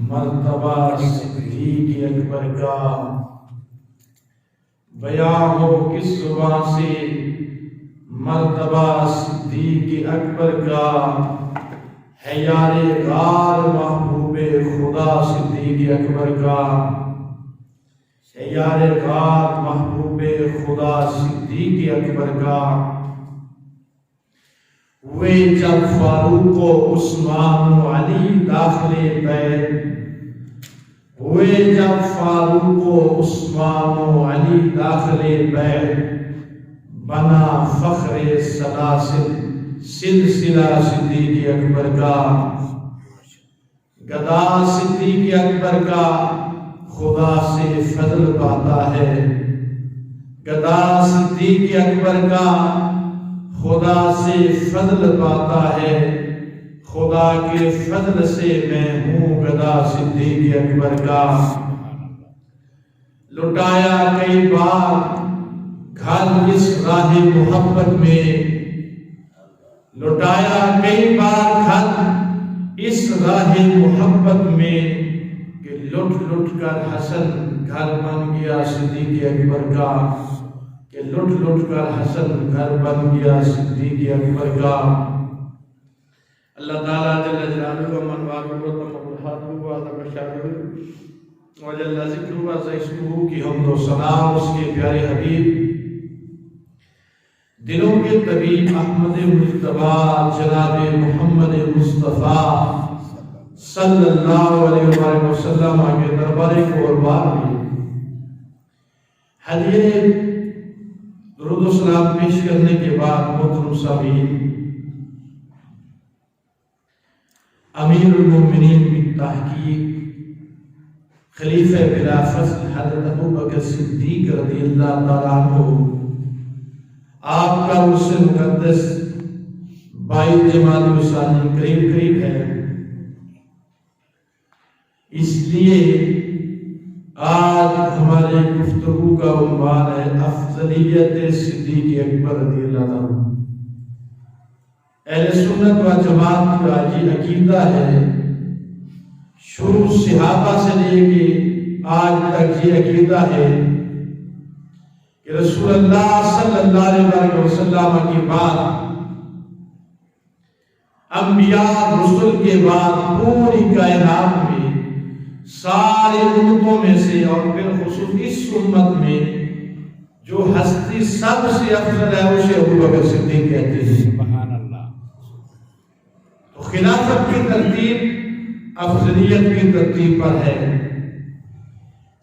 مرتبہ صدیق اکبر کا بیان ہو کس زبان سے، مرتبہ صدیق اکبر کا ہے یار غار محبوب خدا صدیق اکبر کا ہے یار غار محبوب خدا صدیق اکبر کا۔ ہوئے جب فاروق و عثمان و علی داخل بیت، ہوئے جب فاروق و عثمان و علی داخل بیت، بنا فخر سلاسل سلسلہ صدیق اکبر کا۔ گدا صدیق اکبر کا خدا سے فضل پاتا ہے، گدا صدیق اکبر کا خدا سے فضل پاتا ہے، خدا کے فضل سے میں ہوں گدا صدیق اکبر کا۔ لٹایا کئی بار گھر اس راہ محبت میں، لٹایا کئی بار گھر اس راہ محبت میں، کہ لٹ لٹ کر حسن گھر بن گیا صدیق اکبر کا، کہ لٹ لٹ کر حسن گھر بن گیا صدیق اکبر کا۔ اللہ تعالیٰ جل جلالہ من والہ وتمحاتہ وعظم شانہ وجل ذکرہ وعظم اسمہ کی حمد و ثنا اس کے پیارے حبیب دلوں کے طبیب احمد مجتبیٰ جناب محمد مصطفیٰ صلی اللہ علیہ وآلہ وسلم کے دربار قربان میں ہدیہ درود و سلام پیش کرنے کے بعد محترم سامعین، امیر المومنین کی تحقیق خلیفہ بلا فصل حضرت ابوبکر صدیق رضی اللہ تعالیٰ عنہ، آپ کا اس سے مقدس 22 جمادی الثانی قریب ہے، اس لیے آج ہمارے گفتگو کا عنوان ہے افضلیت صدیق اکبر رضی اللہ عنہ۔ اہل سنت و جماعت کا یہ عقیدہ ہے، شروع صحابہ سے لے کے آج تک یہ عقیدہ ہے کہ رسول اللہ صلی اللہ علیہ وسلم کے بعد، انبیاء رسول کے بعد پوری کائنات میں ساری امتوں میں سے اور بالخصوص اس امت میں جو ہستی سب سے افضل ہے اسے ابوبکر صدیق کہتے ہیں۔ سبحان اللہ۔ تو خلافت کی ترتیب افضلیت کی ترتیب پر ہے،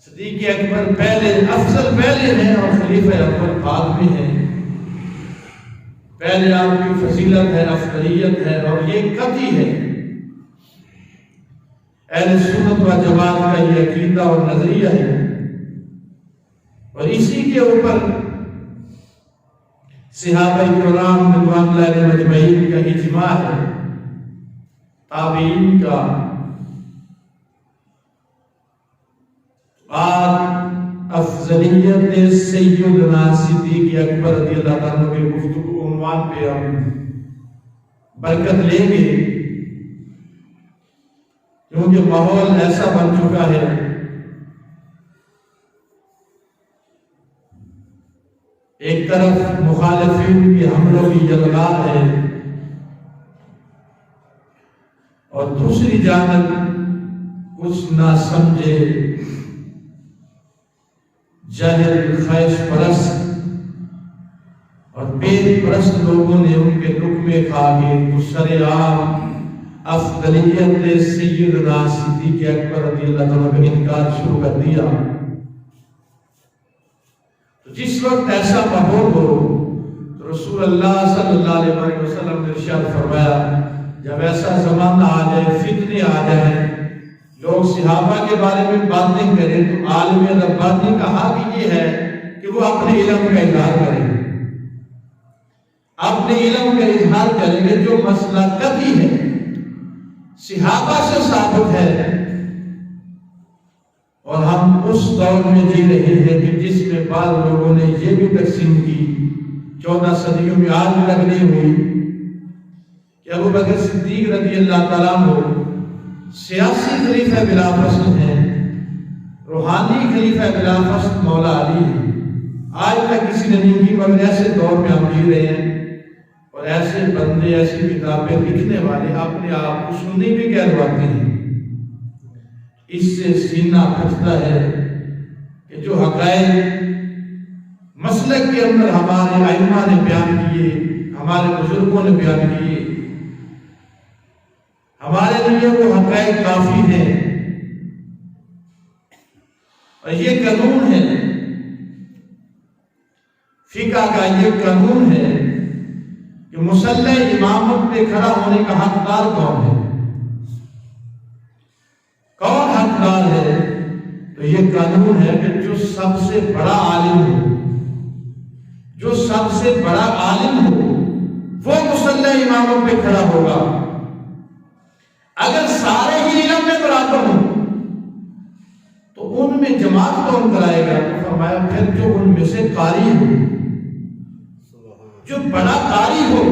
صدیق اکبر پہلے افضل پہلے ہیں اور خلیفہ اول بعد میں ہے۔ پہلے آپ کی فضیلت ہے، افضلیت ہے، اور یہ قطعی ہے۔ اہل سنت و جماعت کا یہ عقیدہ اور نظریہ ہے، اور اسی کے اوپر صحابہ کرام رضوان اللہ علیہم اجمعین کا اجماع ہے، تابعین کا۔ آج افضلیت سیدنا صدیق اکبر رضی اللہ عنہ کے گفتگو عنوان پہ ہم برکت لیں گے، کیونکہ ماحول ایسا بن چکا ہے ایک طرف مخالفین کی حملوں کی یلغار ہے، اور دوسری جانب کچھ نہ سمجھے جاہل خواہش پرست اور پیٹ پرست لوگوں نے ان کے لقمے کھا کے تو سرعام افضلیت سیدنا صدیق اکبر رضی اللہ عنہ کا انکار شروع کر دیا۔ تو جس وقت ایسا ماحول ہو تو رسول اللہ صلی اللہ علیہ وسلم نے ارشاد فرمایا، جب ایسا زمانہ آ جائے، فتنے آ جائیں، لوگ صحابہ کے بارے میں باتیں کریں، تو عالم ربانی کا حق یہ ہے کہ وہ اپنے علم کا اظہار کریں، اپنے علم کا اظہار کریں گے جو مسئلہ قطعی ہے، صحابہ سے ثابت ہے۔ اور ہم اس دور میں جی رہے ہیں کہ جس میں بعض لوگوں نے یہ بھی تقسیم کی 14 صدیوں میں آگ لگنے ہوئی کہ ابوبکر صدیق رضی اللہ تعالیٰ عنہ سیاسی خلیفہ بلا فصل ہیں، روحانی خلیفہ بلا فصل مولا علی ہیں۔ آج تک کسی نے نہیں کی، مگر ایسے دور میں ہم جی رہے ہیں اور ایسے بندے ایسی کتابیں لکھنے والے اپنے آپ کو سنی بھی کہلواتے ہیں۔ اس سے سینہ پھٹتا ہے کہ جو حقائق مسلک کے اندر ہمارے ائمہ نے بیان کیے، ہمارے بزرگوں نے بیان کیے، ہمارے لیے وہ حقائق کافی ہیں۔ اور یہ قانون ہے، فقہ کا یہ قانون ہے کہ مصلی امامت پہ کھڑا ہونے کا حقدار کون ہے؟ کون حقدار ہے؟ تو یہ قانون ہے کہ جو سب سے بڑا عالم ہو، جو سب سے بڑا عالم ہو وہ مصلی امامت پہ کھڑا ہوگا۔ اگر سارے ہی علم میں برابر ہوں تو ان میں جماعت کون کرائے گا؟ تو فرمایا پھر جو ان میں سے قاری ہو، جو بڑا قاری ہو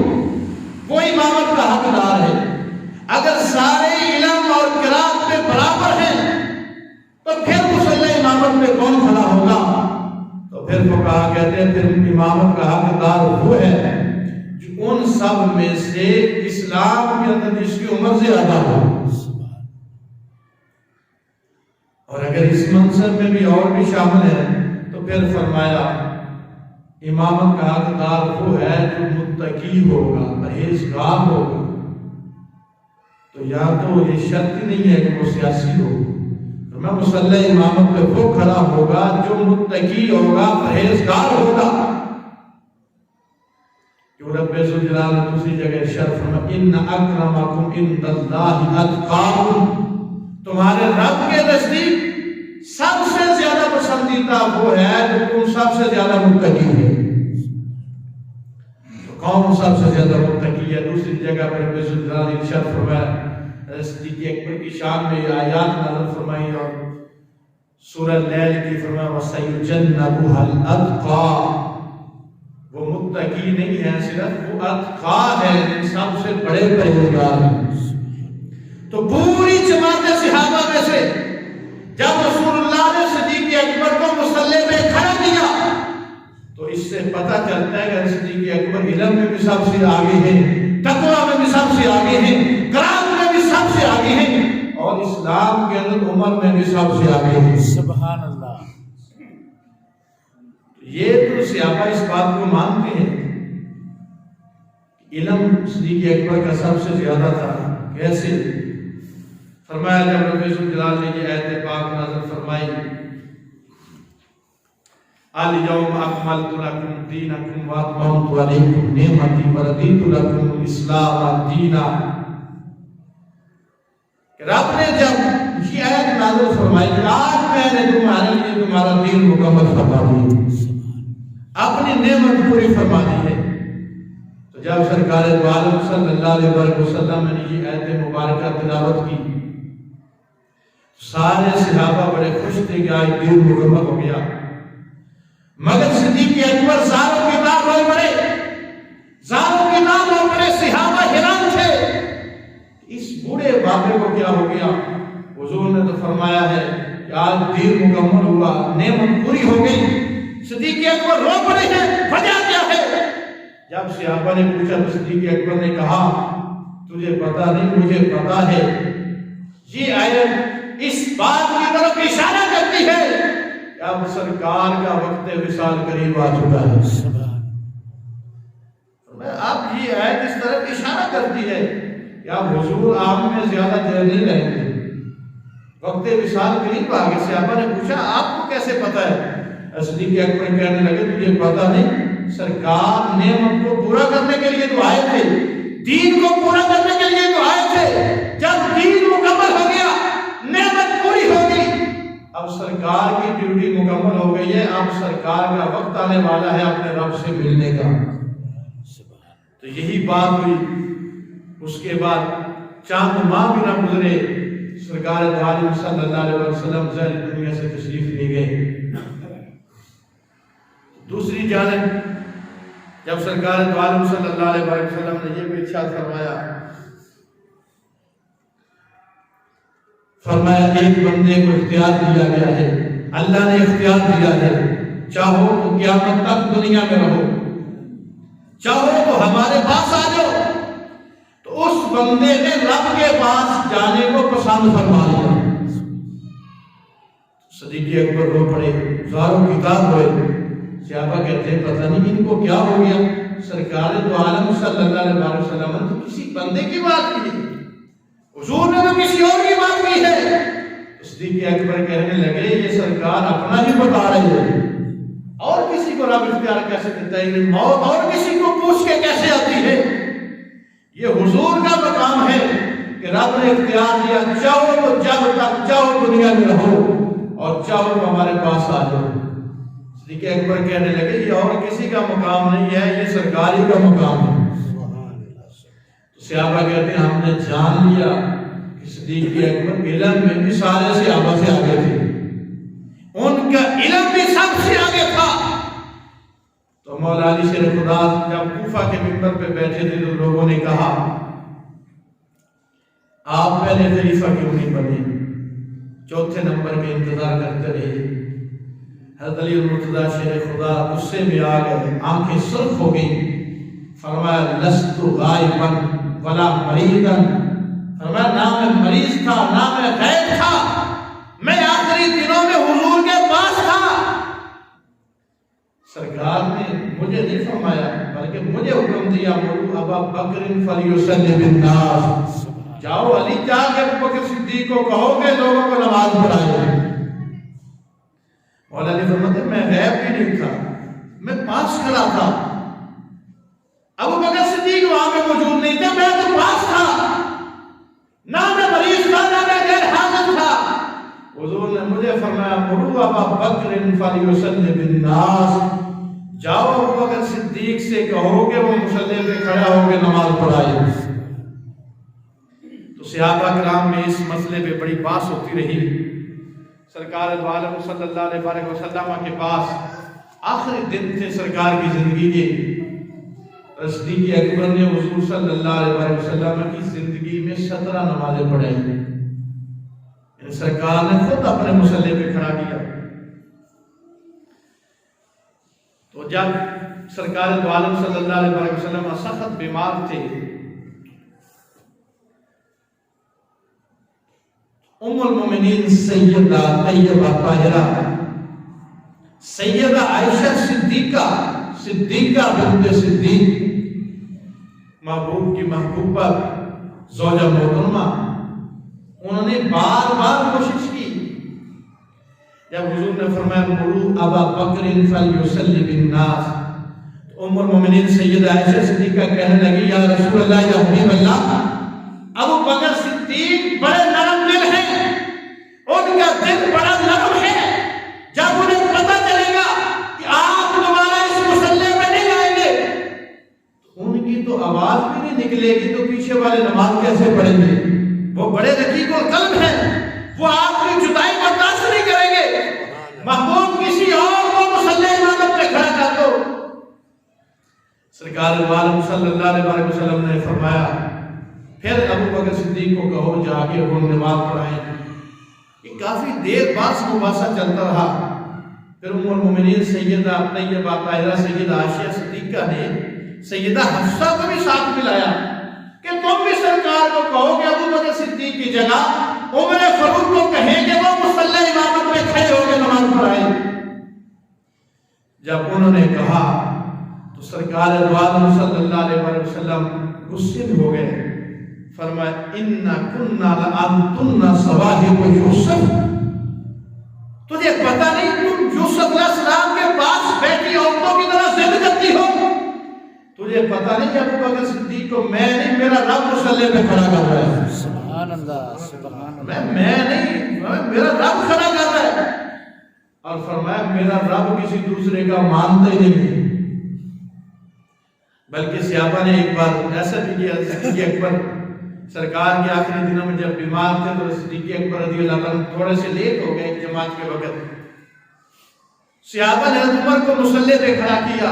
وہ امامت کا حقدار ہے۔ اگر سارے علم اور قرات میں برابر ہیں تو پھر مصلی امامت میں کون کھڑا ہوگا؟ تو پھر فقہا کہتے ہیں پھر امامت کا حقدار وہ ہے جو ان سب میں سے اسلام کے اندر جس کی عمر زیادہ ہو۔ اور اگر اس منصب میں بھی اور بھی شامل ہے تو پھر فرمایا امامت کا حقدار وہ ہے جو متقی ہوگا، پرہیزگار ہوگا۔ تو یا تو یہ شرط ہی نہیں ہے کہ وہ سیاسی ہو، میں مصلی امامت پہ وہ کھڑا ہوگا جو متقی ہوگا، پرہیزگار ہوگا۔ جو رب ذوالجلال نے دوسری جگہ ارشاد فرمایا ان اکرمکم عند اللہ اتقاکم، تمہارے رب کے نزدیک سب سے زیادہ پسندیدہ وہ ہے جو تم سب سے زیادہ متقی ہے۔ تو کون سب سے زیادہ متقی ہے؟ دوسری جگہ پر رب ذوالجلال نے ارشاد فرمایا، صدیق اکبر کی شان میں یہ آیات نازل فرمائی اور سورہ لیل کی فرمایا وَسَيُجَنَّبُهَا الْأَتْقَى، وہ متقی نہیں ہے صرف، وہ اتقا ہے، سب سے بڑے پرہیزگار ہیں۔ تو پوری جماعت صحابہ میں سے جب رسول اللہ نے صدیق اکبر کو مصلی پہ کھڑا کیا تو اس سے پتہ چلتا ہے کہ صدیق اکبر علم میں بھی سب سے آگے ہیں، تقویٰ میں بھی سب سے آگے ہیں، قرآن میں بھی سب سے آگے ہیں، اور اسلام کے اندر عمر میں بھی سب سے آگے ہیں۔ سبحان اللہ۔ یہ تو صحابہ اس بات کو مانتے ہیں، علم صدیق اکبر کا سب سے زیادہ تھا۔ کیسے؟ فرمایا جب رب ذوالجلال نے یہ آیت پاک نازل فرمائی الیوم اکملت لکم دینکم واتممت علیکم نعمتی ورضیت لکم الاسلام دینا، رب نے جب یہ آیت نازل فرمائی کہ آج میں نے تمہارے لیے تمہارا دین مکمل فرما دی، اپنی نعمت پوری فرما دی ہے، تو جب سرکار دو عالم صلی اللہ علیہ وسلم نے یہ آیت مبارکہ تلاوت کی سارے صحابہ بڑے خوش تھے کہ آج دین مکمل ہو گیا۔ مگر صدیق اکبر زاروں کے نام رو پڑے، زاروں کے نام رو پڑے، صحابہ حیران تھے اس بوڑھے بابے کو کیا ہو گیا۔ حضور نے تو فرمایا ہے کہ آج دین مکمل ہوا، نعمت پوری ہو گئی۔ صدیق اکبر رو پڑے ہیں، وجہ کیا ہے؟ جب صحابہ نے پوچھا تو صدیق اکبر نے کہا تجھے پتا نہیں مجھے پتا ہے۔ یہ آیت اس بات کی طرف اشارہ کرتی ہے کہ اب سرکار کا وقت وصال قریب آ چکا ہے۔ اب یہ آیت اس طرف اشارہ کرتی ہے کہ اب حضور آپ میں زیادہ دیر نہیں رہیں گے، وقت وصال قریب آ گئے۔ صحابہ نے پوچھا آپ کو کیسے پتا ہے؟ صدیق اکبر کہنے لگے تجھے پتا نہیں، سرکار نعمت کو پورا کرنے کے لیے تو آئے تھے، دین کو پورا کرنے کے لیے تو آئے تھے، جب دین مکمل ہو گیا، نعمت پوری ہو گئی، اب سرکار کی ڈیوٹی مکمل ہو گئی ہے، اب سرکار کا وقت آنے والا ہے اپنے رب سے ملنے کا۔ تو یہی بات ہوئی۔ اس کے بعد چاند ماہ بھی نہ گزرے، سرکار دو عالم صلی اللہ علیہ وسلم ذہن دنیا سے تشریف لے گئے۔ دوسری جانب جب سرکار دو عالم صلی اللہ علیہ وسلم نے یہ بھی ارشاد فرمایا فرمایا ایک بندے کو اختیار دیا گیا ہے، اللہ نے اختیار دیا ہے، چاہو تو قیامت تک دنیا میں رہو، چاہو تو ہمارے پاس آ جاؤ۔ تو اس بندے نے رب کے پاس جانے کو پسند فرما لیا۔ صدیق اکبر رو پڑے، زاروں کتاب ہوئے، صحابہ کہتے ہیں پتہ نہیں ان کو کیا ہو گیا، سرکار دو عالم صلی اللہ علیہ وسلم نے تو کسی بندے کی بات کی ہے، حضور نے تو کسی اور کی بات کی ہے۔ صدیق اکبر کہنے لگے یہ سرکار اپنا ہی بتا رہے ہیں، اور کسی کو رب اختیار کیسے دیتا ہے؟ یہ موت اور کسی کو پوچھ کے کیسے آتی ہے؟ یہ حضور کا مقام ہے کہ رب نے اختیار دیا، چاہو تو جب تک چاہو دنیا میں رہو اور چاہو تو ہمارے پاس آ جاؤ۔ صدیق اکبر کہنے لگے یہ اور کسی کا مقام نہیں ہے، یہ سرکاری کا مقام ہے۔ تو صحابہ کہتے ہیں ہم نے جان لیا کہ صدیق اکبر علم میں بھی سارے صحابہ سے آگے تھے، ان کا علم بھی سب سے آگے تھا۔ تو مولا علی شیر خدا جب کوفہ کے منبر پہ بیٹھے تھے تو لوگوں نے کہا آپ پہلے خلیفہ کیوں نہیں بنے؟ چوتھے نمبر کے انتظار کرتے رہے۔ حضرت علی المرتضیٰ شیر خدا غصے میں آ گئے، آنکھیں سرخ ہو گئی، فرمایا لست غائبا ولا مریضا، فرمایا نہ میں مریض تھا نہ میں غائب تھا، میں آخری دنوں میں حضور کے پاس تھا۔ سرکار نے مجھے نہیں فرمایا بلکہ مجھے حکم دیا مروا ابا بکر فلیصلی بالناس، جاؤ علی جا کے ابو بکر صدیق کو کہو کہ لوگوں کو نماز پڑھائے۔ مولا علی فرماتے میں غیب بھی نہیں تھا، میں پاس کھڑا تھا، ابو بکر صدیق وہاں پہ موجود نہیں تھے، میں تو پاس تھا، نہ میں مریض تھا نہ میں غیر حاضر تھا۔ حضور نے مجھے فرمایا مروا ابا بکر فلیصلی بالناس، جاؤ ابو بکر صدیق سے کہو کہ وہ مصلی پہ کھڑا ہو کے نماز پڑھائے۔ تو صحابہ کرام میں اس مسئلے پہ بڑی بحث ہوتی رہی۔ سرکار دو عالم صلی اللہ علیہ وسلم کے پاس آخری دن تھے سرکار کی زندگی کے، صدیق اکبر نے حضور صلی اللہ علیہ وسلم کی زندگی میں 17 نمازیں پڑھائی، سرکار نے خود اپنے مصلی پہ کھڑا کیا۔ تو جب سرکار دو عالم صلی اللہ علیہ وسلم سخت بیمار تھے، ام المومنین سیدہ طیبہ طاہرہ سیدہ عائشہ صدیقہ بنت صدیق، محبوب کی محبوبہ زوجہ محترمہ، انہوں نے بار بار کوشش کی۔ جب حضور نے فرمایا مروا ابا بکر فلیصلی بالناس، ام المومنین سیدہ عائشہ صدیقہ کہنے لگی یا رسول اللہ یا حبیب اللہ، ابو بکر صدیق بڑے نرم دل ہیں، ان کا دل بڑا نرم ہے، جب انہیں پتہ چلے گا کہ آپ دوبارہ اس مصلی میں نہیں آئیں گے تو ان کی تو آواز بھی نہیں نکلے گی، تو پیچھے والے نماز کیسے پڑھیں گے؟ وہ بڑے رقیق القلب ہیں، وہ آپ کی جدائی برداشت نہیں کریں گے، محبوب کسی اور کو مصلی امامت پہ کھڑا کر دو۔ سرکار دو عالم صلی اللہ علیہ وسلم نے فرمایا پھر ابو بکر صدیق کو کہو جا کے وہ نماز پڑھائیں۔ یہ کافی دیر بعد مباحثہ چلتا رہا، پھر ام المومنین سیدہ طیبہ طاہرہ سیدہ عائشہ صدیقہ نے سیدہ حفصہ کو بھی ساتھ ملایا کہ تم بھی سرکار کو کہو کہ ابو بکر صدیق کی جگہ عمر فاروق کو کہیں کہ وہ مصلی امامت میں کھڑے ہو کے نماز پڑھائیں۔ جب انہوں نے کہا تو سرکار دو عالم صلی اللہ علیہ وسلم غصے میں ہو گئے، فرمایا اِنَّا كُنَّا لَأَنْتُنَّ صَوَاحِبُ یوسف، تجھے پتہ نہیں تم یوسف علیہ السلام کے پاس بیٹھی عورتوں کی طرح ضد کرتی ہو؟ تجھے پتہ نہیں ابو بکر صدیق کو میں نہیں میرا رب مصلی پہ کھڑا کر رہا ہے، سبحان اللہ سبحان اللہ، میں نہیں میرا رب کھڑا کر رہا ہے۔ اور فرمایا میرا رب کسی دوسرے کا مانتا ہی نہیں ہے۔ بلکہ صحابہ نے ایک بار ایسا بھی کیا، صدیق اکبر سرکار کے آخری دنوں میں جب بیمار تھے تو صدیق اکبر رضی اللہ عنہ تھوڑے سے لیٹ ہو گئے ایک جماعت کے وقت، صحابہ نے حضرت عمر کو مصلی پہ کھڑا کیا،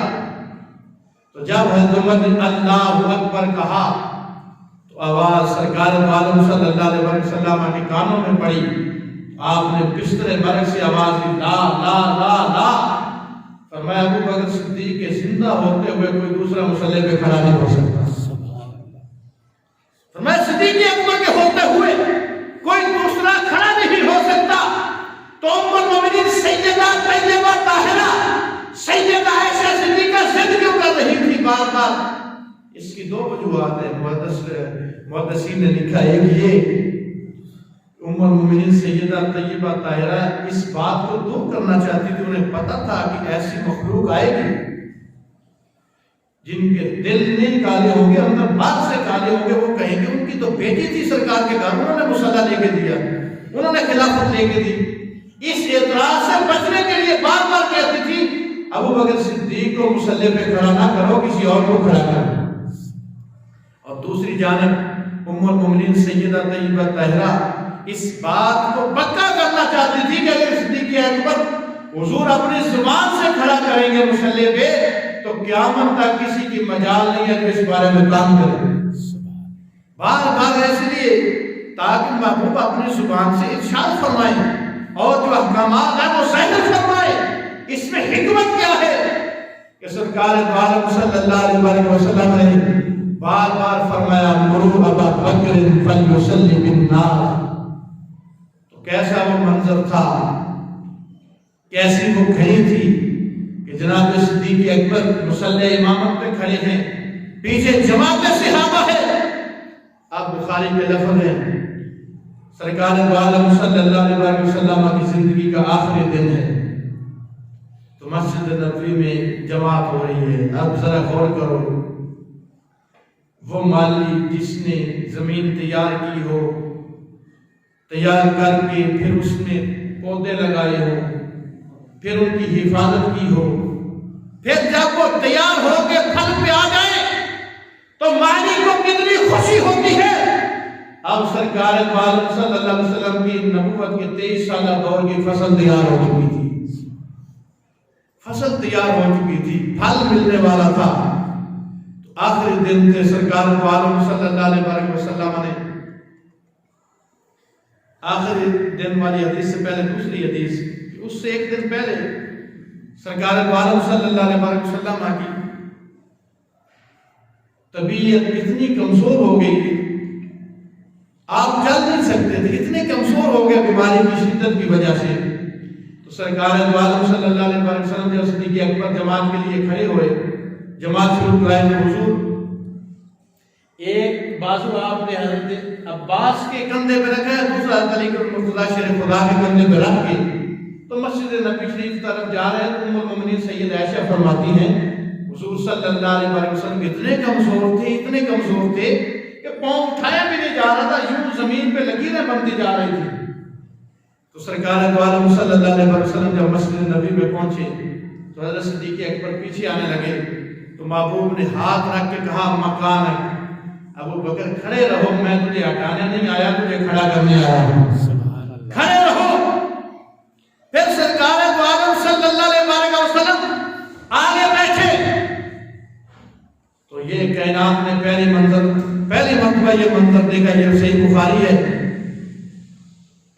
تو جب حضرت عمر نے اللہ اکبر کہا تو تو آواز سرکار عالم صلی اللہ علیہ وسلم کے کانوں میں پڑی. آپ نے بستر برق سے آواز دی لا لا لا لا. فرمایا ابو بکر صدیق کے زندہ ہوتے ہوئے کوئی دوسرا مصلی پہ کھڑا نہیں ہو سکتا. فرمایا صدیق اکبر کے ہوتے ہوئے کوئی دوسرا کھڑا نہیں ہو سکتا. تو ام المومنین سیدہ طیبہ طاہرہ سیدہ عائشہ صدیقہ ضد کیوں کر رہی تھی بار بار؟ اس کی دو وجوہات ہیں. محدثین نے لکھا ہے کہ یہ ام المومنین سیدہ طیبہ طاہرہ اس بات کو دور کرنا چاہتی تھی. انہیں پتا تھا کہ ایسی مخلوق آئے گی جن کے دل نہیں کالے ہوں گے, اندر باہر سے کالے ہوں گے. وہ کہیں گے ان کی تو بیٹی تھی سرکار کے گھر, انہوں نے مصلی لے کے دیا, انہوں نے خلافت لے کے دی. اس اعتراض سے بچنے کے لیے بار بار کہتی تھی ابو بکر صدیق کو مصلی پہ کھڑا نہ کرو, کسی اور کو کھڑا کرو. اور دوسری جانب ام المومنین سیدہ طیبہ طاہرہ اس بات کو پکا کرنا چاہتی تھی کہ اگر صدیق اکبر حضور اپنی زبان سے کھڑا کریں گے مصلی پہ تو قیامت تک کسی کی مجال نہیں ہے کہ اس بارے میں کام کرے. بار بار اس لیے تاکہ محبوب اپنی زبان سے ارشاد فرمائیں اور جو احکامات ہیں وہ ظاہر فرمائے. اس میں حکمت کیا ہے کہ سرکار عالم صلی اللہ علیہ وسلم نے بار بار فرمایا مروا ابا بکر فلیصلی بالناس. تو کیسا وہ منظر تھا, کیسی وہ گھڑی تھی کہ جناب صدیق اکبر مصلی امامت پہ کھڑے ہیں, پیچھے جماعت صحابہ ہے. اب بخاری کے لفظ ہیں سرکار عالم صلی اللہ علیہ وسلم کی زندگی کا آخری دن ہے, تو مسجد نبوی میں جماعت ہو رہی ہے. اب ذرا غور کرو, وہ مالی جس نے زمین تیار کی ہو, تیار کر کے پھر اس میں پودے لگائے ہو, پھر ان کی حفاظت کی ہو, پھر جب وہ تیار ہو کے پھل پہ آ جائے تو مالی کو کتنی خوشی ہوتی ہے. اب سرکار عالم صلی اللہ علیہ وسلم کی نبوت کے 23 سالہ دور کی فصل تیار ہو چکی تھی, فصل تیار ہو چکی تھی, پھل ملنے والا تھا. تو آخری دن تھے, سرکار عالم صلی اللہ علیہ وسلم نے آخری دن والی حدیث سے پہلے دوسری حدیث, اس سے ایک دن پہلے سرکار عالم صلی اللہ علیہ وسلم کی طبیعت اتنی کمزور ہو گئی, آپ چل نہیں سکتے تھے, اتنے کمزور ہو گئے بیماری کی شدت کی وجہ سے. تو سرکار عالم صلی اللہ علیہ وسلم جب صدیق اکبر جماعت کے لیے کھڑے ہوئے, جماعت شروع کرائے تو حضور ایک بازو آپ نے حضرت عباس کے کندھے پہ رکھا ہے, دوسرا حضرت علی مرتضیٰ شیر خدا کے کندھے پہ رکھ کے تو مسجد نبی شریف طرف جا رہے ہیں. تو ام المومنین سیدہ عائشہ فرماتی ہیں حضور صلی اللہ علیہ وسلم اتنے کمزور تھے, اتنے کمزور تھے کہ پاؤں اٹھایا بھی نہیں جا رہا تھا, یوں زمین پہ لکیریں بنتی جا رہی تھی. تو سرکار عالم صلی اللہ علیہ وسلم جب مسجد نبی میں پہنچے تو حضرت صدیق اکبر پیچھے آنے لگے. تو محبوب نے ہاتھ رکھ کے کہا مکان ہے ابو بکر کھڑے رہو, میں تجھے ہٹانے نہیں آیا, تجھے کھڑا کرنے آیا ہوں, کھڑے رہو. پھر سرکار عالم صلی اللہ علیہ وسلم آگے بیٹھے. تو یہ کائنات نے پہلی مرتبہ یہ منظر دیکھا, یہ صحیح بخاری ہے,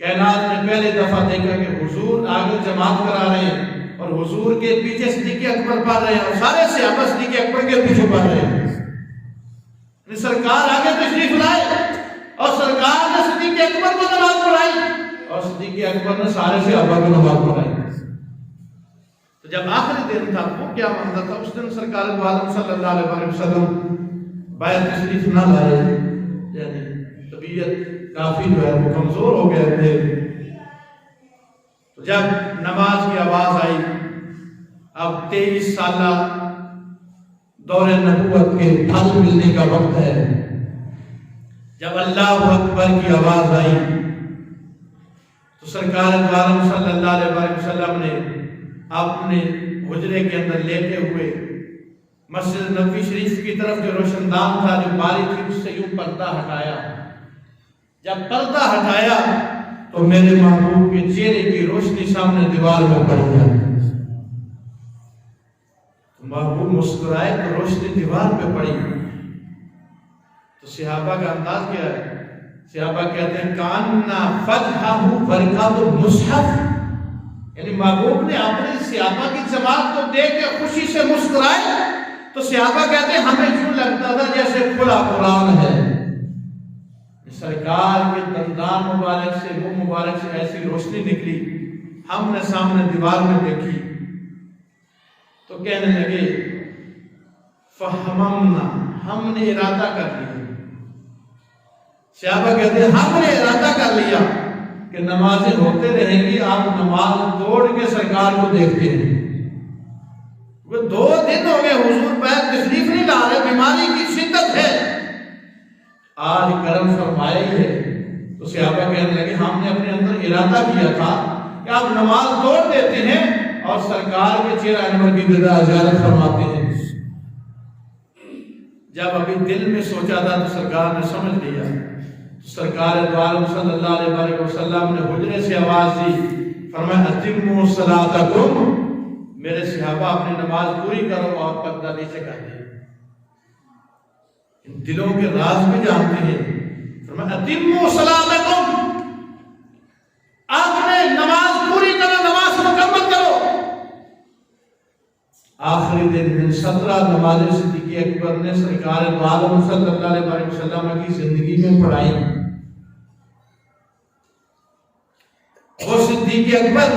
کائنات نے پہلی دفعہ دیکھا کہ حضور آگے جماعت کرا رہے ہیں اور حضور کے پیچھے صدیق اکبر پڑھ رہے ہیں اور سارے صحابہ صدیق اکبر کے پیچھے پڑھ رہے ہیں. سرکار آگے تشریف لائے اور سرکار نے صدیق اکبر کو نماز پڑھائی اور صدیق اکبر نے سارے صحابہ کو نماز پڑھائی. تو جب آخری دن تھا وہ کیا منظر تھا, اس دن سرکار عالم صلی اللہ علیہ وسلم باہر تشریف نہ لائے, یعنی طبیعت کافی جو ہے وہ کمزور ہو گئے تھے. تو جب نماز کی آواز آئی, اب 23 سالہ دور نبوت کے پھل ملنے کا وقت ہے. جب اللہ اکبر کی آواز آئی تو سرکار عالم صلی اللہ علیہ وسلم نے اپنے حجرے کے اندر لیٹے ہوئے مسجد نبوی شریف کی طرف جو روشن دان تھا جو باری تھی اس سے یوں پردہ ہٹایا. جب پردہ ہٹایا تو میرے محبوب کے چہرے کی روشنی سامنے دیوار میں پڑ گئی. محبوب مسکرائے تو روشنی دیوار پہ پڑی. تو صحابہ کا انداز کیا ہے؟ صحابہ کہتے ہیں کاننا فتحہ برکات المصحف، یعنی محبوب نے اپنے صحابہ کی جماعت کو دیکھ کے خوشی سے مسکرائے تو صحابہ کہتے ہیں ہمیں یوں لگتا تھا جیسے کھلا قرآن ہے۔ سرکار کے دندان مبارک سے، منہ مبارک سے ایسی روشنی نکلی، ہم نے سامنے دیوار میں دیکھی تو کہنے لگے فہممنا، ہم نے ارادہ کر لیا۔ صحابہ کہتے ہیں ہم نے ارادہ کر لیا کہ نمازیں ہوتے رہیں گی، آپ نماز توڑ کے سرکار کو دیکھتے ہیں۔ وہ 2 دن ہو گئے حضور پیر تشریف نہیں لا رہے، بیماری کی شدت ہے، آج کرم فرمایا ہی ہے۔ تو صحابہ کہنے لگے ہم نے اپنے اندر ارادہ کیا تھا کہ آپ نماز توڑ دیتے ہیں اور سرکار کے چہرہ انور کی دیدار زیارت فرماتے ہیں۔ جب ابھی دل میں سوچا تھا تو سرکار نے سمجھ لیا۔ سرکار دو عالم صلی اللہ علیہ وسلم نے حجرے سے آواز دی، فرمایا اتموا صلاتکم، میرے صحابہ اپنی نماز پوری کرو اور پردہ نیچے کر دیں۔ دلوں کے راز بھی جانتے ہیں۔ فرمایا اتموا صلاتکم، آپ نے نماز پوری کرو، نماز مکمل کرو۔ آخری دن 17 نماز صدیق اکبر نے سرکار دو عالم صلی اللہ علیہ وسلم کی زندگی میں پڑھائی۔ وہ صدیق اکبر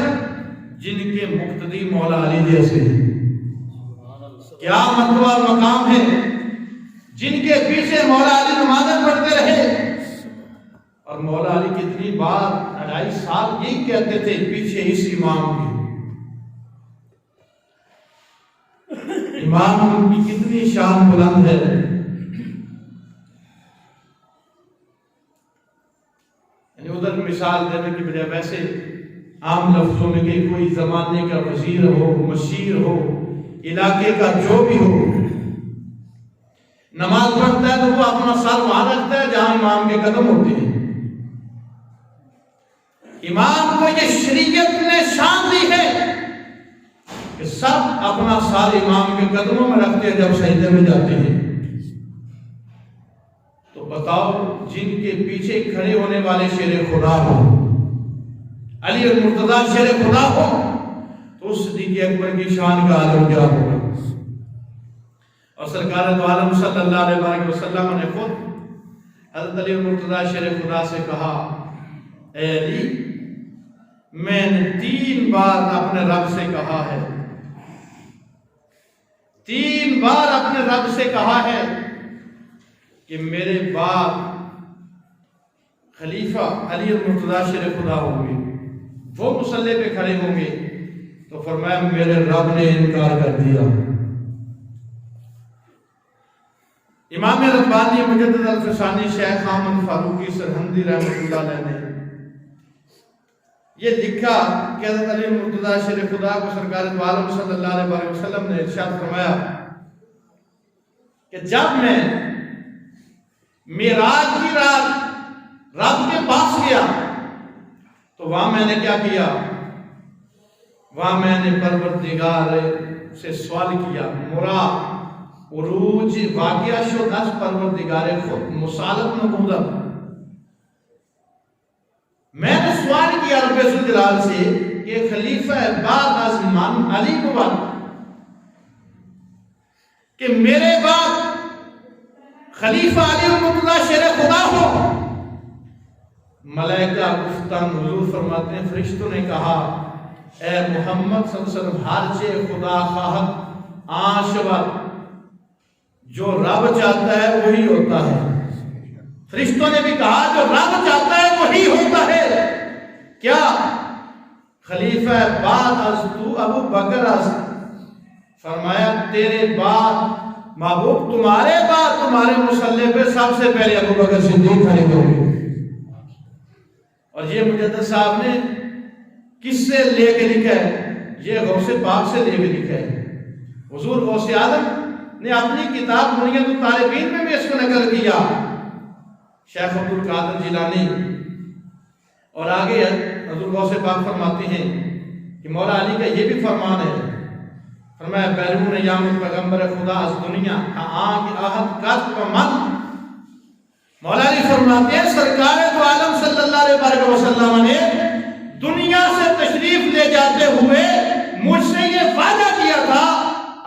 جن کے مقتدی مولا علی جیسے ہیں، کیا مرتبہ اور مقام ہے، جن کے پیچھے مولا علی نمازیں پڑھتے رہے، اور مولا علی کتنی بار 2.5 سال یہی کہتے تھے پیچھے اس امام کے۔ امام کی کتنی شان بلند ہے۔ یعنی ادھر مثال دینے کی بجائے ویسے عام لفظوں میں کہ کوئی زمانے کا وزیر ہو، مشیر ہو، علاقے کا جو بھی ہو، نماز پڑھتا ہے تو وہ اپنا سر وہاں رکھتا ہے جہاں امام کے قدم ہوتے ہیں۔ امام کو یہ شریعت نے شان دی ہے کہ سب اپنا سر امام کے قدموں میں رکھتے ہیں جب سجدے میں جاتے ہیں۔ تو بتاؤ جن کے پیچھے کھڑے ہونے والے شیر خدا ہو، علی المرتضیٰ شیر خدا ہو، تو اس صدیق اکبر کی شان کا عالم کیا ہوگا۔ اور سرکار دو عالم صلی اللہ علیہ وسلم نے خود حضرت علی المرتضیٰ شیر خدا سے کہا، اے علی میں نے 3 بار اپنے رب سے کہا ہے، 3 بار اپنے رب سے کہا ہے کہ میرے بعد خلیفہ علی المرتضیٰ شیر خدا ہوں گے، وہ مصلی پہ کھڑے ہوں گے۔ تو فرمایا میرے رب نے انکار کر دیا۔ امام ربانی مجدد الفسانی شیخ حامد فاروقی سرہندی رحمۃ اللہ علیہ نے یہ لکھا کہ حضرت علی المرتضیٰ شیر خدا کو سرکار دو عالم صلی اللہ علیہ وسلم نے ارشاد فرمایا کہ جب میں معراج کی رات رب کے پاس گیا تو وہاں میں نے کیا کیا، وہاں میں نے پروردگار سے سوال کیا، مراد عروج واقعہ شد از پروردگار خود مسالت نبودم، میں نے سوال کیا رب ذوالجلال سے کہ خلیفہ بعد از من علی بود، کہ میرے بعد خلیفہ علی المرتضیٰ شیر خدا ہو۔ ملائکہ گفتن، حضور فرماتے ہیں فرشتوں نے کہا اے محمد صلی اللہ علیہ وسلم ہر چے خدا خواہد آشور، جو رب چاہتا ہے وہی ہوتا ہے۔ فرشتوں نے بھی کہا جو رب چاہتا ہے وہی ہوتا ہے۔ کیا خلیفہ بعد از تو ابو بکر از، فرمایا تیرے بعد محبوب تمہارے بعد تمہارے مصلی پہ سب سے پہلے ابو بکر صدیق کھڑے ہوں گے۔ اور یہ مجدد صاحب نے کس سے لے کے لکھا ہے؟ یہ غوث پاک سے لے کے لکھا ہے۔ حضور غوث اعظم نے اپنی کتاب بنیاد الطالبین میں بھی اس کو نقل کیا، شیخ عبد القادر جیلانی۔ اور آگے حضور غوث پاک فرماتے ہیں کہ مولا علی کا یہ بھی فرمان ہے، فرمایا بیرون یام پیغمبر خدا از دنیا آنکھ آہد کت و من، مولا علی فرماتے ہیں سرکار دو عالم صلی اللہ علیہ وسلم نے دنیا سے تشریف لے جاتے ہوئے مجھ سے یہ وعدہ کیا تھا،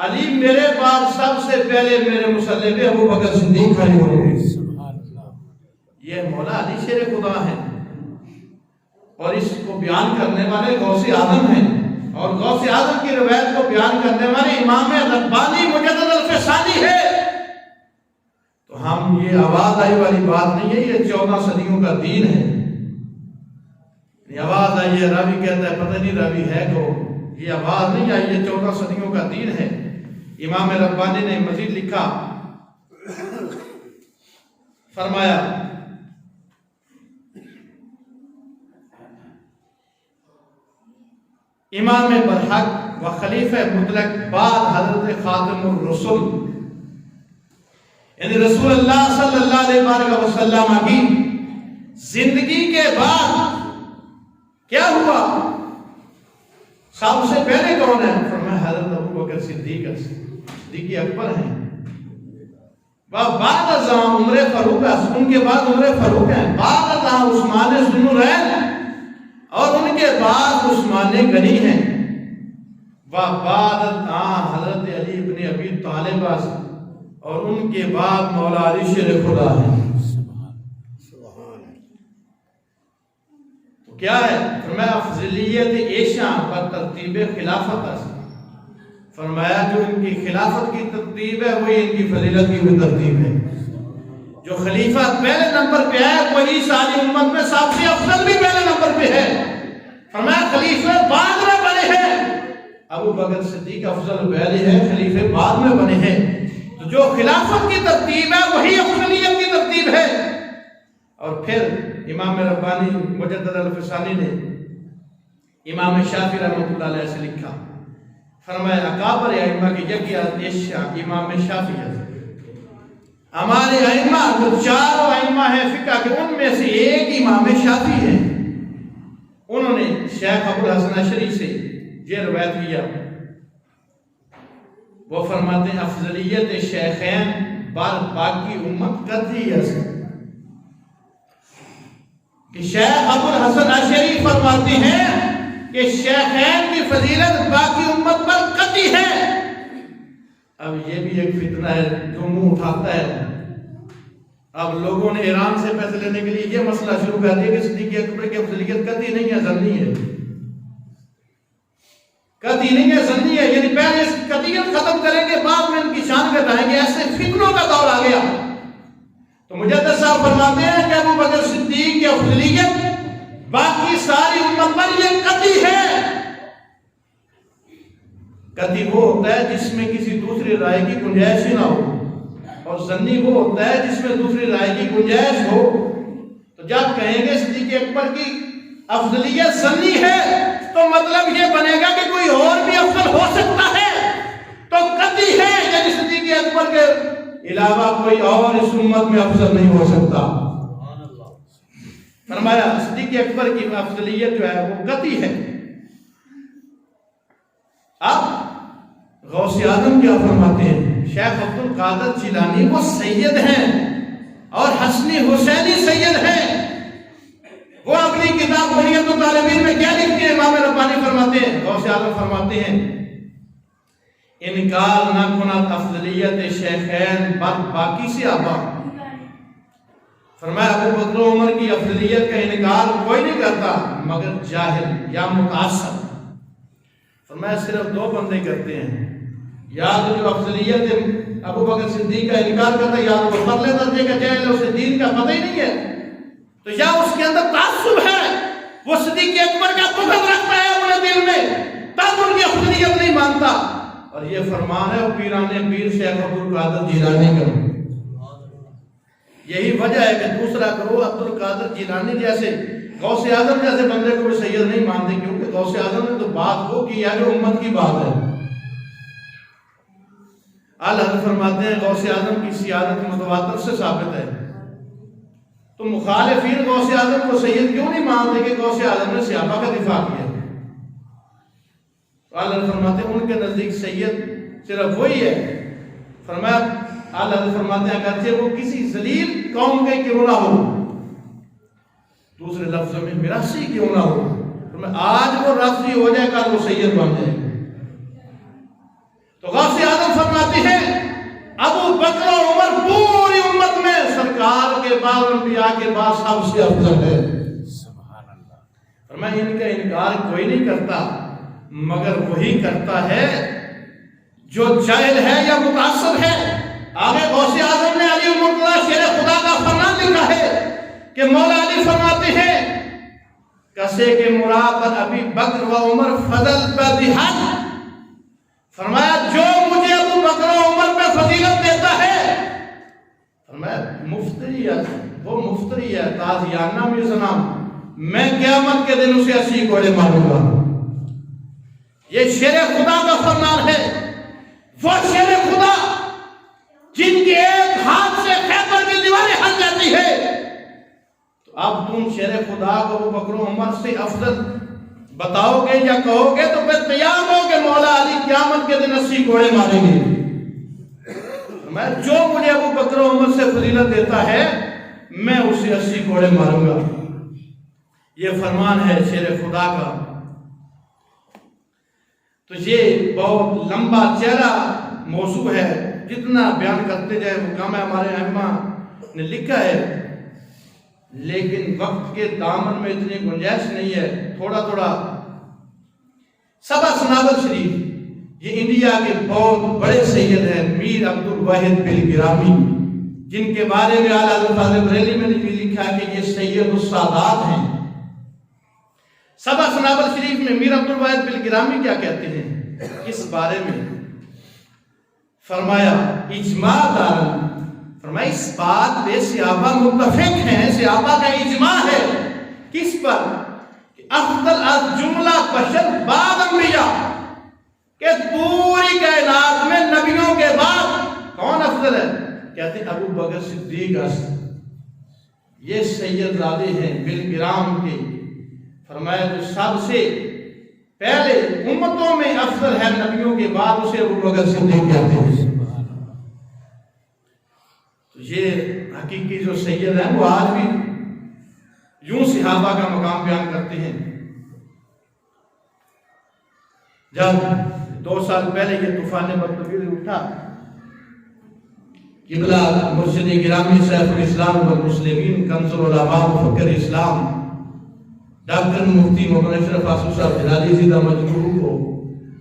علی میرے بعد سب سے پہلے میرے مصلی پہ ابو بکر صدیق کھڑے ہوں گے۔ یہ مولا علی شیر خدا ہے اور اس کو بیان کرنے والے غوث اعظم ہیں، اور غوث اعظم کی روایت کو بیان کرنے والے امام ربانی مجدد الفسانی ہے۔ تو ہم یہ آواز آئی والی بات نہیں ہے، یہ 14 صدیوں کا دین ہے۔ یہ آواز آئی ہے، راوی کہتا ہے پتہ نہیں راوی ہے کو، یہ آواز نہیں آئی، یہ 14 صدیوں کا دین ہے۔ امام ربانی نے مزید لکھا، فرمایا امام برحق و خلیفہ مطلق بعد حضرت خاتم الرسل یعنی رسول اللہ صلی اللہ علیہ وسلم کی زندگی کے بعد کیا ہوا؟ سب سے پہلے کون ہے؟ فرمایا حضرت ابو بکر صدیق اکبر ہیں۔ بعد ازاں عمر فاروق ہے، ان کے بعد عمر فاروق ہے، بعد ازاں عثمان ذوالنورین اور ان کے بعد عثمان غنی ہیں، بعد ازاں حضرت علی ابن ابی طالب اور ان کے بعد مولا علی شیر خدا ہے۔ تو کیا ہے؟ فرمایا افضلیت عیشہ پر ترتیب خلافت ہے۔ فرمایا جو ان کی خلافت کی ترتیب ہے وہی ان کی فضیلت کی بھی ترتیب ہے۔ جو خلیفہ پہلے نمبر پہ ہے وہی ساری امت میں سب سے افضل بھی پہلے نمبر پہ ہے۔ فرمایا خلیفہ بعد میں بنے ہیں، ابو بکر صدیق افضل پہلے ہے، خلیفہ بعد میں بنے ہیں۔ تو جو خلافت کی ترتیب ہے وہی افضلیت کی ترتیب ہے۔ اور پھر امام ربانی مجدد الفسانی نے امام شافعی رحمۃ اللہ علیہ سے لکھا، فرمایا اکابر ائمہ کی یکیہ امام شافعی، ہمارے ائمہ جو چاروں ائمہ ہیں فقہ کے ان میں سے ایک امام شافعی ہے۔ انہوں نے شیخ ابو الحسن اشعری سے یہ روایت کیا، وہ فرماتے ہیں افضلیت شیخین بار باقی امت قطعی ہے کہ شیخ ابو الحسن اشعری فرماتے ہیں کہ شیخین کی فضیلت باقی امت پر قطعی ہے۔ اب یہ بھی ایک فتنہ ہے جو منہ اٹھاتا ہے۔ اب لوگوں نے ایران سے پیسے لینے کے لیے یہ مسئلہ شروع کر دیا کہ صدیق اکبر کی افضلیت قطعی نہیں ہے، ظنی ہے، قطعی نہیں ہے، ظنی ہے، یعنی پہلے اس قطعیت ختم کریں گے بعد میں ان کی شان گھٹائیں گے، ایسے فتنوں کا دور آ گیا۔ تو مجدد صاحب فرماتے ہیں کہ ابو بکر صدیق کی افضلیت باقی ساری امت پر یہ قطعی ہے۔ قطعی وہ ہوتا ہے جس میں کسی دوسری رائے کی گنجائش ہی نہ ہو، اور ظنی وہ ہوتا ہے جس میں دوسری رائے کی گنجائش ہو۔ تو جب کہیں گے صدیق اکبر کی افضلیت ظنی ہے تو مطلب یہ بنے گا کہ کوئی اور بھی افضل ہو سکتا ہے، تو قطعی ہے یعنی صدیق اکبر کے علاوہ کوئی اور اس امت میں افضل نہیں ہو سکتا۔ فرمایا صدیق اکبر کی افضلیت جو ہے وہ قطعی ہے۔ اب غوث اعظم کیا فرماتے ہیں؟ شیخ عبد القادر جیلانی وہ سید ہیں اور حسنی حسینی سید ہیں۔ وہ اپنی کتاب بنیت الطالبین میں کیا لکھتے ہیں؟ امام ربانی فرماتے ہیں، غوث اعظم فرماتے ہیں انکار نہ کنت افضلیت شیخین بر باقی سے آبا۔ فرمایا ابو بکر و عمر کی افضلیت کا انکار کوئی نہیں کرتا مگر جاہل یا متعصب۔ فرمایا صرف دو بندے کرتے ہیں، یا تو جو افضلیت ابو بکر صدیق کا انکار کرتا ہے، یا وہ پرلے درجے کا جاہل ہے، اسے دین کا پتہ ہی نہیں ہے، تو یا اس کے اندر تعصب ہے، وہ صدیق اکبر کا بغض رکھتا ہے اپنے دل میں، تب ان کی افضلیت نہیں مانتا۔ اور یہ فرمان ہے پیران پیر شیخ عبد القادر جیلانی کا۔ یہی وجہ ہے کہ دوسرا کرو عبد القادر جیلانی جیسے غوث اعظم جیسے بندے کو بھی سید نہیں مانتے، کیونکہ غوث اعظم نے تو بات وہ کی ہے جو امت کی بات ہے۔ حضرت فرماتے ہیں غوث اعظم کی سیادت متواتر سے ثابت ہے، تو مخالفین غوث اعظم کو سید کیوں نہیں مانتے کہ غوث اعظم نے صحابہ کا دفاع کیا؟ حضرت فرماتے ہیں ان کے نزدیک سید صرف وہی ہے۔ فرمایا اللہ فرماتے ہیں اگرچہ وہ کسی ذلیل قوم کے کیوں نہ ہو، دوسرے لفظوں میں میراثی کیوں نہ ہو، آج وہ راضی ہو جائے کل وہ سید بن جائے۔ تو غوث اعظم فرماتے ہیں ابو بکر و عمر پوری امت میں سرکار کے بعد انبیاء کے بعد سب سے افضل ہے۔ سبحان اللہ۔ فرمایا ان کا انکار کوئی نہیں کرتا مگر وہی کرتا ہے جو جاہل ہے یا متاثر ہے۔ آگے غوث اعظم نے علی المرتضیٰ شیر خدا کا فرمان لکھا ہے کہ مولا علی فرماتے ہیں کسے کے مراد پر ابی بکر و عمر فضل بدیہت، فرمایا جو مجھے ابو بکر و عمر پہ فضیلت دیتا ہے، فرمایا مفتری ہے، وہ مفتری ہے تازیانہ میزنام، میں قیامت کے دن اسے 80 گھوڑے ماروں گا۔ یہ شیر خدا کا فرمان ہے، وہ شیر خدا جن کے ایک ہاتھ سے خیبر کی دیواریں ہل جاتی ہے۔ تو اب تم شیر خدا کو ابو بکر و عمر سے افضل بتاؤ گے یا کہو گے تو پھر تیار ہو کہ مولا علی قیامت کے دن 80 گھوڑے ماریں گے۔ میں جو مجھے ابو بکر و عمر سے فضیلت دیتا ہے میں اسے 80 گھوڑے ماروں گا۔ یہ فرمان ہے شیر خدا کا۔ تو یہ بہت لمبا چہرہ موضوع ہے، جتنا بیان کرتے جائے وہ کم ہے، ہمارے ائمہ نے لکھا ہے، لیکن وقت کے دامن میں اتنی گنجائش نہیں ہے، تھوڑا تھوڑا۔ سبا سنابل شریف یہ انڈیا کے بہت بڑے سید ہیں میر عبد الواحد بلگرامی، جن کے بارے میں اعلیٰ حضرت بریلی میں نے بھی لکھا کہ یہ سید السادات ہیں۔ سبا سنابل شریف میں میر عبد الواحد بلگرامی کیا کہتے ہیں اس بارے میں؟ فرمایا اجماع دارن، فرمایا اس بات پہ صحابہ متفق ہیں، صحابہ کا اجماع ہے کس پر؟ کہ افضل از جملہ بشر بعد انبیاء، کہ پوری کائنات میں نبیوں کے بعد کون افضل ہے؟ کہتے ہیں ابو بکر صدیق است، یہ سید زادے ہیں بلگرام کے۔ فرمایا جو سب سے پہلے امتوں میں افضل ہے نبیوں کے بعد اسے ابو بکر صدیق کہتے ہیں۔ تو یہ حقیقی جو سید ہیں وہ آج بھی یوں صحابہ کا مقام بیان کرتے ہیں۔ جب 2 سال پہلے یہ طوفان بطویل اٹھا، قبلہ مرشد گرامی سیف الاسلام والمسلمین کنز العلماء مفکر اسلام ڈاکٹر مفتی محمد اشرف آصف صاحب جلالی زیدہ مجروح کو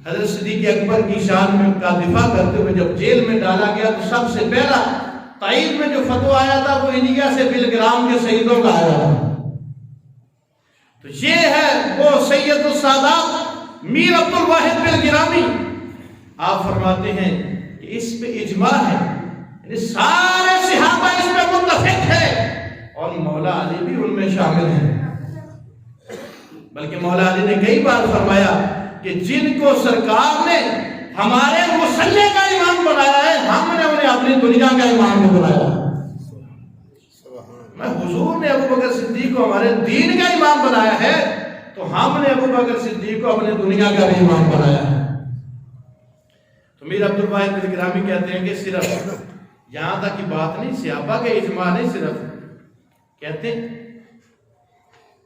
حضرت صدیق اکبر کی شان میں کا دفاع کرتے ہوئے جب جیل میں ڈالا گیا تو سب سے پہلا تائید میں جو فتویٰ آیا تھا وہ انڈیا سے بلگرام کے سیدوں کا آیا تھا۔ تو یہ ہے وہ سید السادات میر عبد الواحد بلگرامی۔ آپ فرماتے ہیں کہ اس پہ اجماع ہے، یعنی سارے صحابہ اس پہ متفق ہیں اور مولا علی بھی ان میں شامل ہیں۔ بلکہ مولا علی نے کئی بار فرمایا کہ جن کو سرکار نے ہمارے مسلح کا امام بنایا ہے ہم نے انہیں اپنی دنیا کا امام بھی بنایا۔ میں حضور نے ابو بکر صدیق کو ہمارے دین کا امام بنایا ہے تو ہم نے ابو بکر صدیق کو اپنے دنیا کا بھی امام بنایا ہے۔ تو میر عبد الواحد بلگرامی کہتے ہیں کہ صرف یہاں تک کی بات نہیں، صحابہ کے اجماع نہیں، صرف کہتے ہیں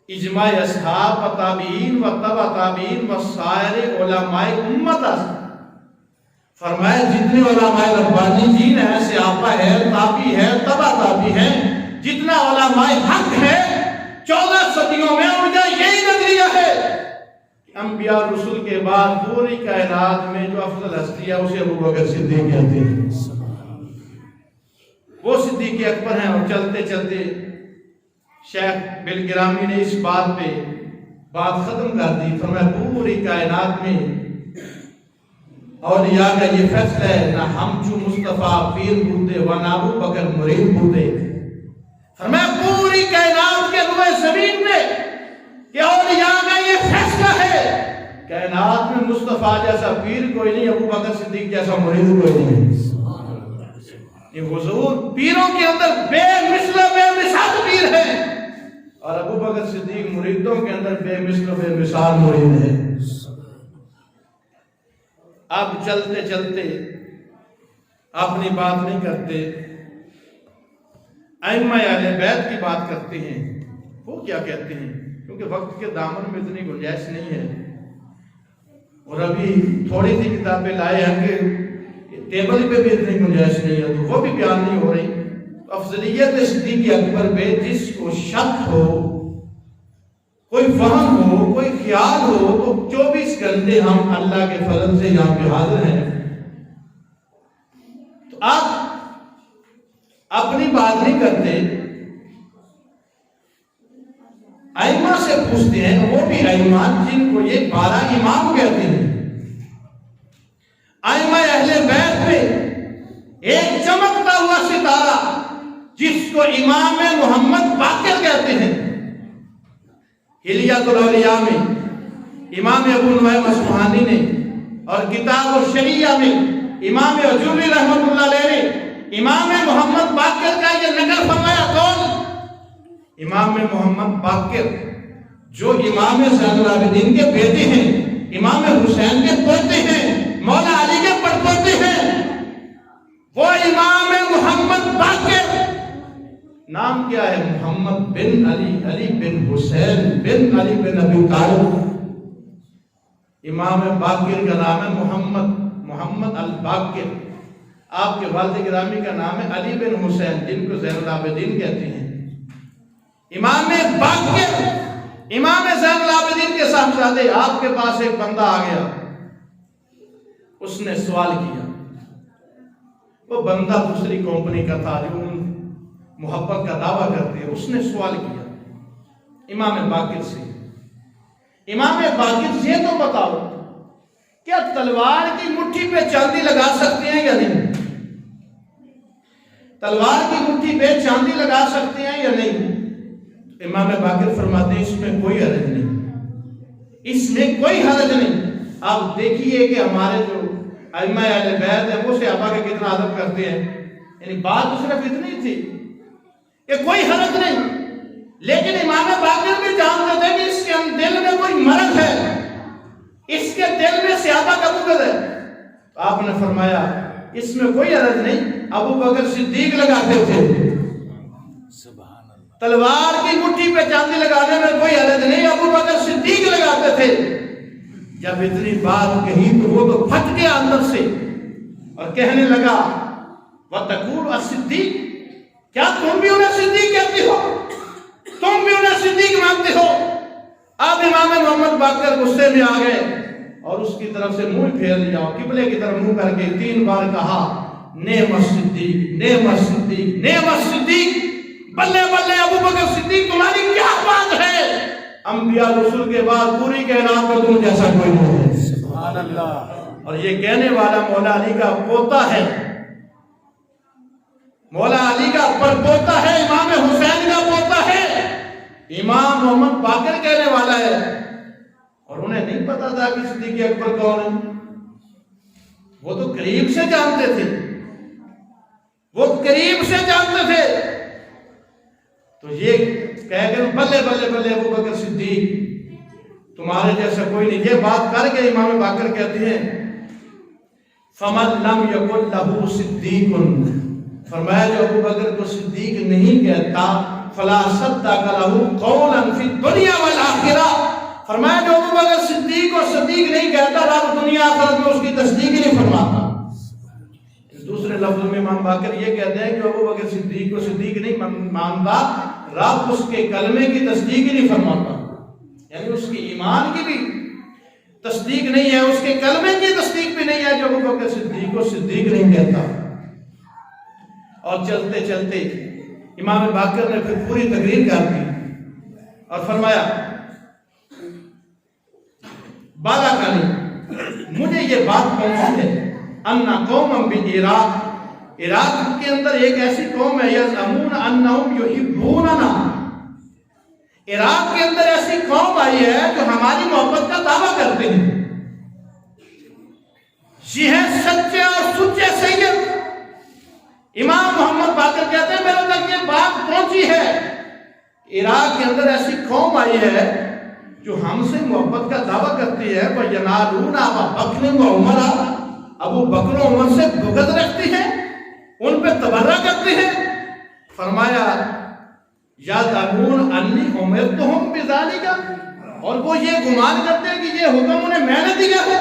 اجماع اصحاب و تابعین و تبع تابعین و سائر علماء امت است۔ فرمایا جتنے علماء ربانی جین ہیں، صحابہ ہے، تابعی ہے، تبع تابعی ہیں، جتنا علماء حق ہے 14 صدیوں میں ان کا یہی نظریہ ہے کہ انبیاء رسول کے بعد پوری کائنات میں جو افضل ہستی ہے اسے ابو بکر صدیق کہتے ہیں۔ وہ صدیق اکبر ہیں اور چلتے چلتے شیخ بلگرامی نے اس بات پہ بات ختم کر دی۔ فرمایا پوری کائنات میں اولیاء کا یہ فیصلہ ہے نہ ہم چو مصطفیٰ پیر بوتے و نہ ابو بکر مرید بوتے۔ فرمایا پوری کائنات کے روئے زمین پہ کہ اولیاء کا یہ فیصلہ ہے کائنات میں مصطفیٰ جیسا پیر کوئی نہیں، ابو بکر صدیق جیسا مرید کوئی نہیں۔ یہ حضور پیروں کے اندر بے مثل بے مثال پیر ہیں اور ابو بکر صدیق مریدوں کے اندر بے مثل بے مثال مرید ہے۔ اب چلتے چلتے اپنی بات نہیں کرتے، ائمہ اہل بیت کی بات کرتے ہیں۔ وہ کیا کہتے ہیں؟ کیونکہ وقت کے دامن میں اتنی گنجائش نہیں ہے، اور ابھی تھوڑی سی کتابیں لائے ہیں کہ ٹیبل پہ بھی اتنی گنجائش نہیں ہے، تو وہ بھی بیان نہیں ہو رہی۔ افضلیت صدیق اکبر پہ جس کو شک ہو، کوئی فہم ہو، کوئی خیال ہو، تو 24 گھنٹے ہم اللہ کے فضل سے یہاں پہ حاضر ہیں۔ تو آپ اپنی بات نہیں کرتے، ائمہ سے پوچھتے ہیں، وہ بھی ائمہ جن کو یہ 12 امام کہتے ہیں۔ ائمہ اہل بیت میں ایک چمکتا ہوا ستارہ جس کو امام محمد باقر کہتے ہیں۔ حلیۃ الاولیاء میں امام ابو نعیم اصفہانی نے، اور کتاب الشریعہ میں امام اجوری رحمۃ اللہ علیہ نے امام محمد باقر کا یہ نقل فرمایا۔ کون؟ امام محمد باقر، جو امام زین العابدین کے بیٹے ہیں، امام حسین کے پوتے ہیں، مولا علی کے پڑپوتے ہیں، وہ امام محمد باقر۔ نام کیا ہے؟ محمد بن علی، علی بن حسین بن علی بن ابی طالب۔ امام باقر کا نام ہے محمد الباقر۔ آپ کے والد گرامی کا نام ہے علی بن حسین، جن کو زین العابدین کہتے ہیں۔ امام باقر، امام زین العابدین کے صاحبزادے۔ آپ کے پاس ایک بندہ آ گیا، اس نے سوال کیا۔ وہ بندہ دوسری کمپنی کا تھا جو محبت کا دعویٰ کرتے ہیں۔ اس نے سوال کیا امام باقر سے، امام باقر یہ تو بتاؤ، کیا تلوار کی مٹھی پہ چاندی لگا سکتے ہیں یا نہیں؟ تلوار کی مٹھی پہ چاندی لگا سکتے ہیں یا نہیں؟ امام باقر فرماتے ہیں اس میں کوئی حرج نہیں، اس میں کوئی حرج نہیں۔ آپ دیکھیے کہ ہمارے جو ائمہ اہل بیت ہیں وہ صحابہ کا کتنا ادب کرتے ہیں، یعنی بات تو صرف اتنی تھی کہ کوئی حرج نہیں، لیکن امام باقر بھی جانتے تھے کہ اس کے دل میں کوئی مرض ہے، اس کے دل میں صحابہ کا بغض ہے۔ تو آپ نے فرمایا اس میں کوئی حرج نہیں۔ ابو بکر صدیق لگاتے تھے، تلوار کی مٹھی پہ چاندی لگانے میں کوئی حرج نہیں، ابو بکر صدیق لگاتے تھے۔ جب اتنی بات کہی تو وہ تو پھٹ گیا اندر سے اور کہنے لگا وَتَقُولُ الصِّدِّيقُ، کیا تم بھی انہیں صدیق کہتے ہو؟ تم بھی انہیں صدیق مانتے ہو؟ اب امام محمد باقر غصے میں آ گئے اور اس کی طرف سے منہ پھیر لیا، قبلے کی طرف منہ کر کے 3 بار کہا نعم الصدیق، نعم الصدیق، نعم الصدیق، بلے بلے ابو بکر صدیق تمہاری کیا بات ہے؟ انبیاء رسول کے بعد پوری کائنات میں تم جیسا کوئی نہیں ہے۔ سبحان اللہ۔ اور یہ کہنے والا مولا علی کا پوتا ہے، مولا علی کا پڑپوتا ہے، امام حسین کا پوتا ہے، امام محمد باقر کہنے والا ہے۔ اور انہیں نہیں پتا تھا کہ صدیق اکبر کون ہے، وہ تو قریب سے جانتے تھے، وہ قریب سے جانتے تھے۔ تو یہ کہہ گئے بلے بلے بلے ابو بکر صدیق تمہارے جیسا کوئی نہیں۔ یہ بات کر کے امام باقر کہتے ہیں فَمَن لَمْ يَكُنْ لَهُ صِدِّيقٌ، فرمایا جو ابو بکر کو صدیق نہیں کہتا فَلَا صَدَّقَ لَهُ قَوْلًا فِي الدُّنْيَا وَالْآخِرَةِ، فرمایا جو ابو بکر صدیق کو صدیق نہیں کہتا رب دنیا آخرت میں اس کی تصدیق نہیں فرماتا۔ دوسرے لفظوں میں امام باقر یہ کہتے ہیں کہ ابو بکر صدیق کو صدیق نہیں مانتا، رب اس کے کلمے کی تصدیق نہیں فرماتا، یعنی اس کی ایمان کی بھی تصدیق نہیں ہے، اس کے کلمے کی تصدیق بھی نہیں ہے جو ابو بکر صدیق کو صدیق نہیں کہتا۔ اور چلتے چلتے امام باقر نے پھر پوری تقریر کر دی اور فرمایا بالا کالی مجھے یہ بات پہنچی ہے اَنَّ قَوْمًا بِعِرَاقٍ، عراق کے اندر ایک ایسی قوم ہے یَزْعَمُونَ أَنَّهُمْ يُحِبُّونَنَا، عراق کے اندر ایسی قوم آئی ہے جو ہماری محبت کا دعویٰ کرتے ہیں۔ یہ ہے سچے اور سچے سید۔ امام محمد باقر کہتے ہیں میرے تک یہ بات پہنچی ہے، عراق کے اندر ایسی قوم آئی ہے جو ہم سے محبت کا دعویٰ کرتی ہے، وَيَنَالُونَ أَبَا بَكْرٍ وَعُمَرَ، ابو بکر و عمر سے بغض رکھتی ہے، تبرہ کرتے ہیں؟ فرمایا یَظُنُّونَ أَنِّی أُمِرْتُ بِذَلِکَ، اور وہ یہ گمان کرتے ہیں کہ یہ حکم انہیں میں نے دیا ہے،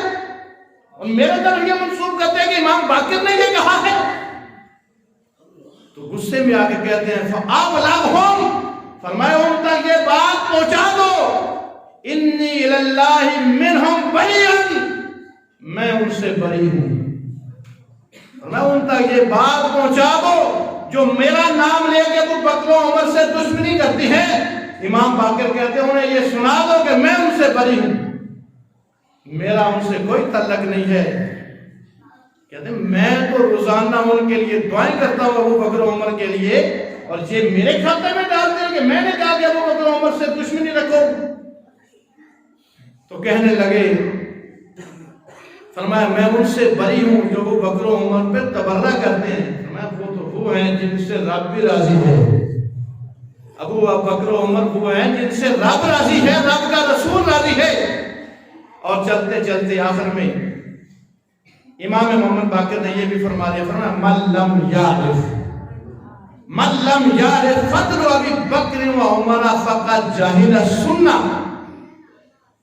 اور میرے طرف یہ منسوب کرتے ہیں کہ امام باقر نے یہ کہا ہے۔ تو غصے میں آ کے کہتے ہیں فَأَبْلِغْهُمْ، فرمایا ان تک یہ بات پہنچا دو، اِنِّی إِلَى اللَّهِ مِنْهُمْ بَرِيٌّ، میں ان سے بری ہوں۔ میں ان تک یہ بات پہنچا دو جو میرا نام لے کے ابو بکر و عمر سے دشمنی کرتی ہیں، امام باقر کہتے ہیں انہیں یہ سنا دو کہ میں ان سے بری ہوں، میرا ان سے کوئی تعلق نہیں ہے۔ کہتے ہیں میں تو روزانہ ان کے لیے دعائیں کرتا ہوں ابو بکر و عمر کے لیے، اور یہ میرے کھاتے میں ڈالتے ہیں کہ میں نے کہا کہ ابو بکر و عمر سے دشمنی رکھو۔ تو کہنے لگے، فرمایا میں ان سے بری ہوں جو ابو بکر و عمر پہ تبرہ کرتے ہیں۔ فرمایا وہ تو وہ ہیں جن سے رب بھی راضی ہے، ابو بکر و عمر وہ ہیں جن سے رب راضی ہے، رب کا رسول راضی ہے۔ اور چلتے چلتے آخر میں امام محمد باقر نے یہ بھی فرما دیا، فرمایا من لم یعرف فضل ابی بکر و عمر فقد جہل السنہ،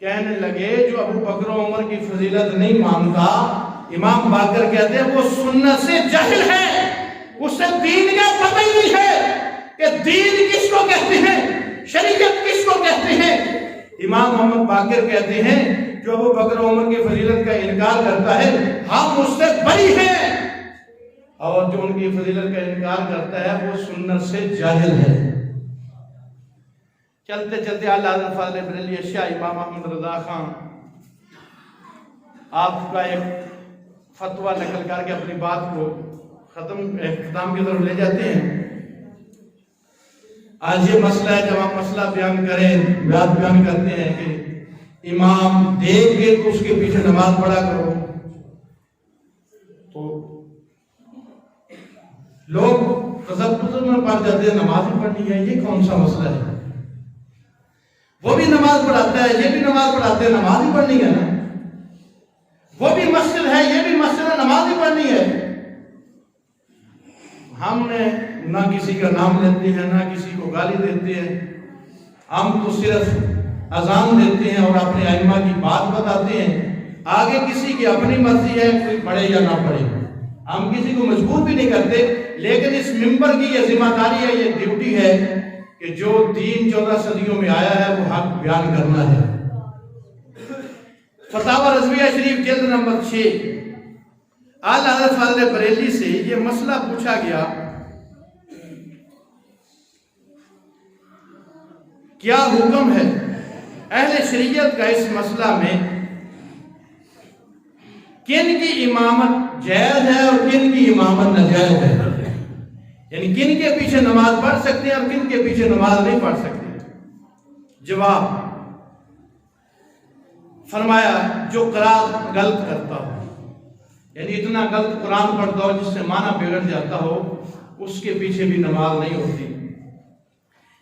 کہنے لگے جو ابو بکر و عمر کی فضیلت نہیں مانتا، امام باقر کہتے ہیں وہ سنت سے جاہل ہے، اسے دین کا پتہ ہی نہیں ہے کہ دین کس کو کہتے ہیں، شریعت کس کو کہتے ہیں۔ امام محمد باقر کہتے ہیں جو ابو بکر و عمر کی فضیلت کا انکار کرتا ہے ہم اس سے بری ہیں، اور جو ان کی فضیلت کا انکار کرتا ہے وہ سنت سے جاہل ہے۔ چلتے چلتے اعلیٰ حضرت فاضل بریلوی شاہ امام احمد رضا خان آپ کا ایک فتویٰ نقل کر کے اپنی بات کو اختتام کی طرف لے جاتے ہیں۔ آج یہ مسئلہ ہے، جب ہم مسئلہ بیان کرتے ہیں کہ امام دیکھ کے تو اس کے پیچھے نماز پڑھا کرو، تو لوگ تذبذب میں پڑ جاتے ہیں نماز ہی پڑھنی ہے، یہ کون سا مسئلہ ہے؟ وہ بھی نماز پڑھاتا ہے، یہ بھی نماز پڑھاتے ہیں، نماز ہی پڑھنی ہے نا، وہ بھی مسجد ہے، یہ بھی مسجد ہے، نماز ہی پڑھنی ہے۔ ہم نے نہ کسی کا نام لیتے ہیں نہ کسی کو گالی دیتے ہیں، ہم تو صرف اذان دیتے ہیں اور اپنے ائمہ کی بات بتاتے ہیں، آگے کسی کی اپنی مرضی ہے کوئی پڑھے یا نہ پڑھے، ہم کسی کو مجبور بھی نہیں کرتے، لیکن اس منبر کی یہ ذمہ داری ہے، یہ ڈیوٹی ہے کہ جو دین 14 صدیوں میں آیا ہے وہ حق بیان کرنا ہے۔ فتاوی رضویہ شریف جلد نمبر 6 اعلیٰ حضرت فاضل بریلوی سے یہ مسئلہ پوچھا گیا، کیا حکم ہے اہل شریعت کا اس مسئلہ میں، کن کی امامت جائز ہے اور کن کی امامت ناجائز ہے، یعنی کن کے پیچھے نماز پڑھ سکتے ہیں اور کن کے پیچھے نماز نہیں پڑھ سکتے۔ جواب، فرمایا جو قرآن غلط کرتا ہو، یعنی اتنا غلط قرآن پڑھتا ہو جس سے معنی بگڑ جاتا ہو، اس کے پیچھے بھی نماز نہیں ہوتی،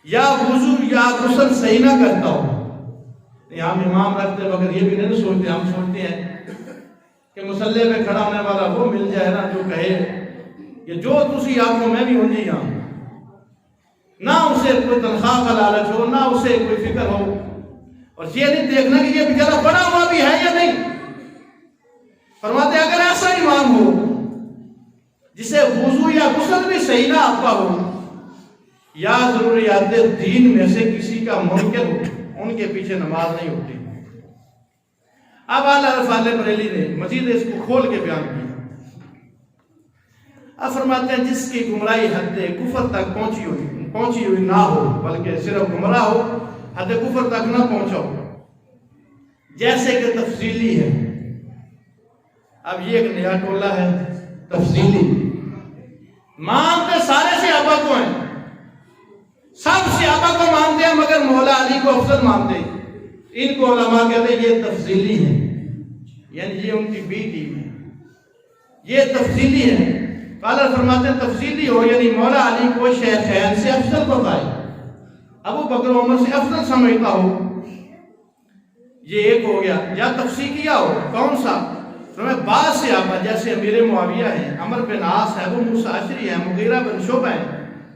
یا وضو یا غسل صحیح نہ کرتا ہو، ہم امام رکھتے وقت یہ بھی نہیں سوچتے، ہم سوچتے ہیں کہ مصلی پہ کھڑا ہونے والا وہ مل جائے نا جو کہے کہ جو تسی آنکھوں میں بھی ہوں جی ہاں، نہ اسے کوئی تنخواہ کا لالچ ہو، نہ اسے کوئی فکر ہو، اور یہ نہیں دیکھنا کہ یہ بیچارہ پڑھا ہوا بھی ہے یا نہیں۔ فرماتے اگر ایسا امام ہو جسے وضو یا غسل بھی صحیح نہ آتا ہو، یا ضروریات دین میں سے کسی کا منکر ہو، ان کے پیچھے نماز نہیں ہوتی۔ اب اعلیٰ حضرت فاضل بریلوی نے مزید اس کو کھول کے بیان کیا۔ اب فرماتے ہیں جس کی گمراہی حد کفر تک پہنچی ہوئی نہ ہو، بلکہ صرف گمراہ ہو، حد کفر تک نہ پہنچا ہو، جیسے کہ تفضیلی ہے۔ اب یہ ایک نیا ٹولہ ہے تفضیلی، مانتے سارے صحابہ کو ہیں، سب صحابہ کو مانتے ہیں مگر مولا علی کو افضل مانتے ہیں، ان کو علماء کہتے ہیں یہ تفضیلی ہے، یعنی یہ ان کی بی ٹیم ہے، یہ تفضیلی ہے۔ قالا فرماتے ہیں تفضیلی ہو یعنی مولا علی کو شیخین سے افضل بتائے، ابو بکر و عمر سے افضل سمجھتا ہو، یہ ایک ہو گیا۔ یا تفصیلیہ ہو، کون سا؟ بعض صحابہ جیسے امیر معاویہ ہیں، عمر بن عاص ہے، ابو موسیٰ اشعری ہیں، مغیرہ بن شعبہ ہیں،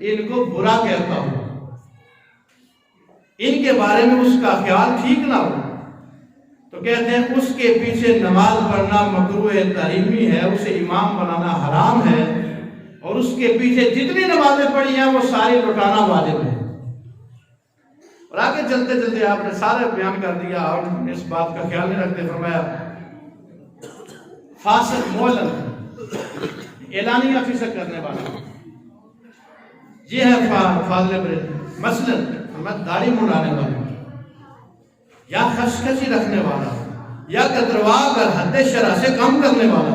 ان کو برا کہتا ہو، ان کے بارے میں اس کا خیال ٹھیک نہ ہو، تو کہتے ہیں اس کے پیچھے نماز پڑھنا مکروہ تحریمی ہے، اسے امام بنانا حرام ہے، اور اس کے پیچھے جتنی نمازیں پڑھی ہیں وہ ساری لٹانا واجب ہے۔ اور آگے چلتے چلتے آپ نے سارے بیان کر دیا اور اس بات کا خیال نہیں رکھتے۔ فرمایا فاسق معلن، اعلانیہ فسق کرنے والا، یہ ہے فاضل بریلوی۔ مثلاً فرمایا داڑھی منڈانے والا، یا خشخشی رکھنے والا، یا کتروا کر حد شرع سے کم کرنے والا،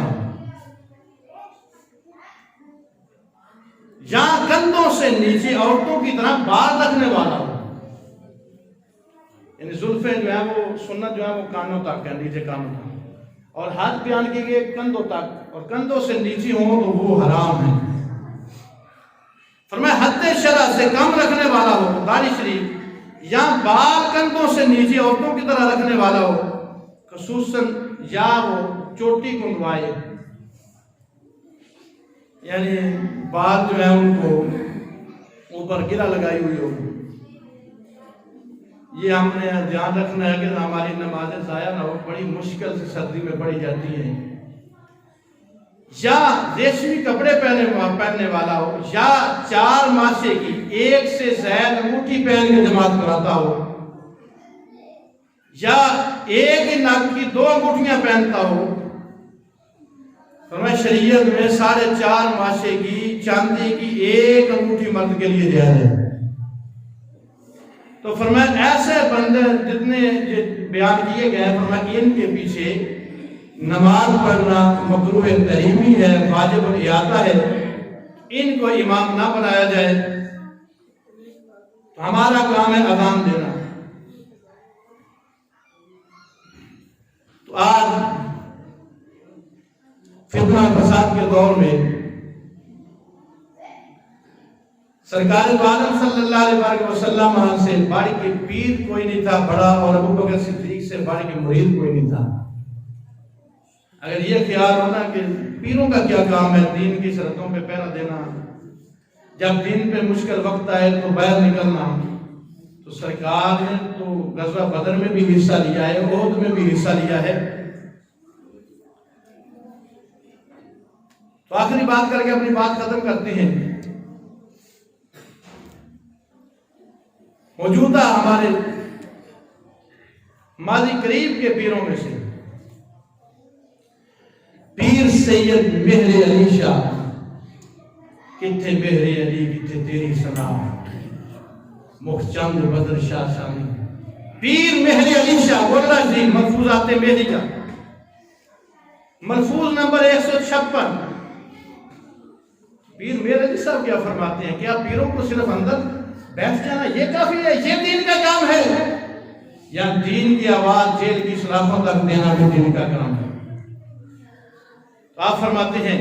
یا کندھوں سے نیچے عورتوں کی طرح بال رکھنے والا ہو، یعنی زلفیں جو ہیں وہ سنت جو ہے وہ کانوں تک ہے، نیچے کانوں تک، اور ہاتھ بیان کی گئے کندھوں تک، اور کندھوں سے نیچے ہوں تو وہ حرام ہے۔ فرمایا حد شرع سے کم رکھنے والا ہو داڑھی شریف، یا بال کندھوں سے نیچے عورتوں کی طرح رکھنے والا ہو، خصوصاً یا وہ چوٹی کنڈوائے، یعنی بال جو ہے ان کو اوپر گرا لگائی ہوئی ہو۔ یہ ہم نے دھیان رکھنا ہے کہ ہماری نمازیں ضائع نہ ہو، بڑی مشکل سے سردی میں پڑھی جاتی ہیں۔ یا ریشمی کپڑے پہننے والا ہو، یا 4 ماشے کی ایک سے زائد انگوٹھی پہن کے جماعت کراتا ہو، یا ایک ہی ناک کی 2 انگوٹھیاں پہنتا ہو۔ فرمایا شریعت میں 4.5 ماشے کی چاندی کی ایک انگوٹھی مرد کے لیے جائز ہے۔ تو فرمایا ایسے بندے جتنے بیان کیے گئے ہیں، فرمایا ان کے پیچھے نماز پڑھنا مکروہ تحریمی ہے، واجب الاعادہ ہے، ان کو امام نہ بنایا جائے۔ تو ہمارا کام ہے اذان دینا۔ تو آج فتنہ فساد کے دور میں سرکار دو عالم صلی اللہ علیہ وسلم سے بڑھ کے پیر کوئی نہیں تھا بڑا، اور ابو بکر صدیق سے بڑھ کے مرید کوئی نہیں تھا۔ اگر یہ خیال ہونا کہ پیروں کا کیا کام ہے دین کی شرطوں پہ پہرا دینا، جب دین پہ مشکل وقت آئے تو باہر نکلنا، تو سرکار نے تو غزوہ بدر میں بھی حصہ لیا ہے، احد میں بھی حصہ لیا ہے۔ تو آخری بات کر کے اپنی بات ختم کرتے ہیں۔ موجودہ ہمارے ماضی قریب کے پیروں میں سے پیر سید مہر علی شاہ، کتھے مہر علی کتھے تیری سنا، مخچند بدر شاہ شامی، پیر مہر علی شاہ بولنا جی ملفوظات مہری کا ملفوظ نمبر 156۔ پیر مہر علی صاحب کیا فرماتے ہیں؟ کیا پیروں کو صرف اندر بیٹھ جانا یہ کافی ہے، یہ دین کا کام ہے، یا دین کی آواز جیل کی سلاخوں تک دینا بھی دین کا کام ہے؟ تو آپ فرماتے ہیں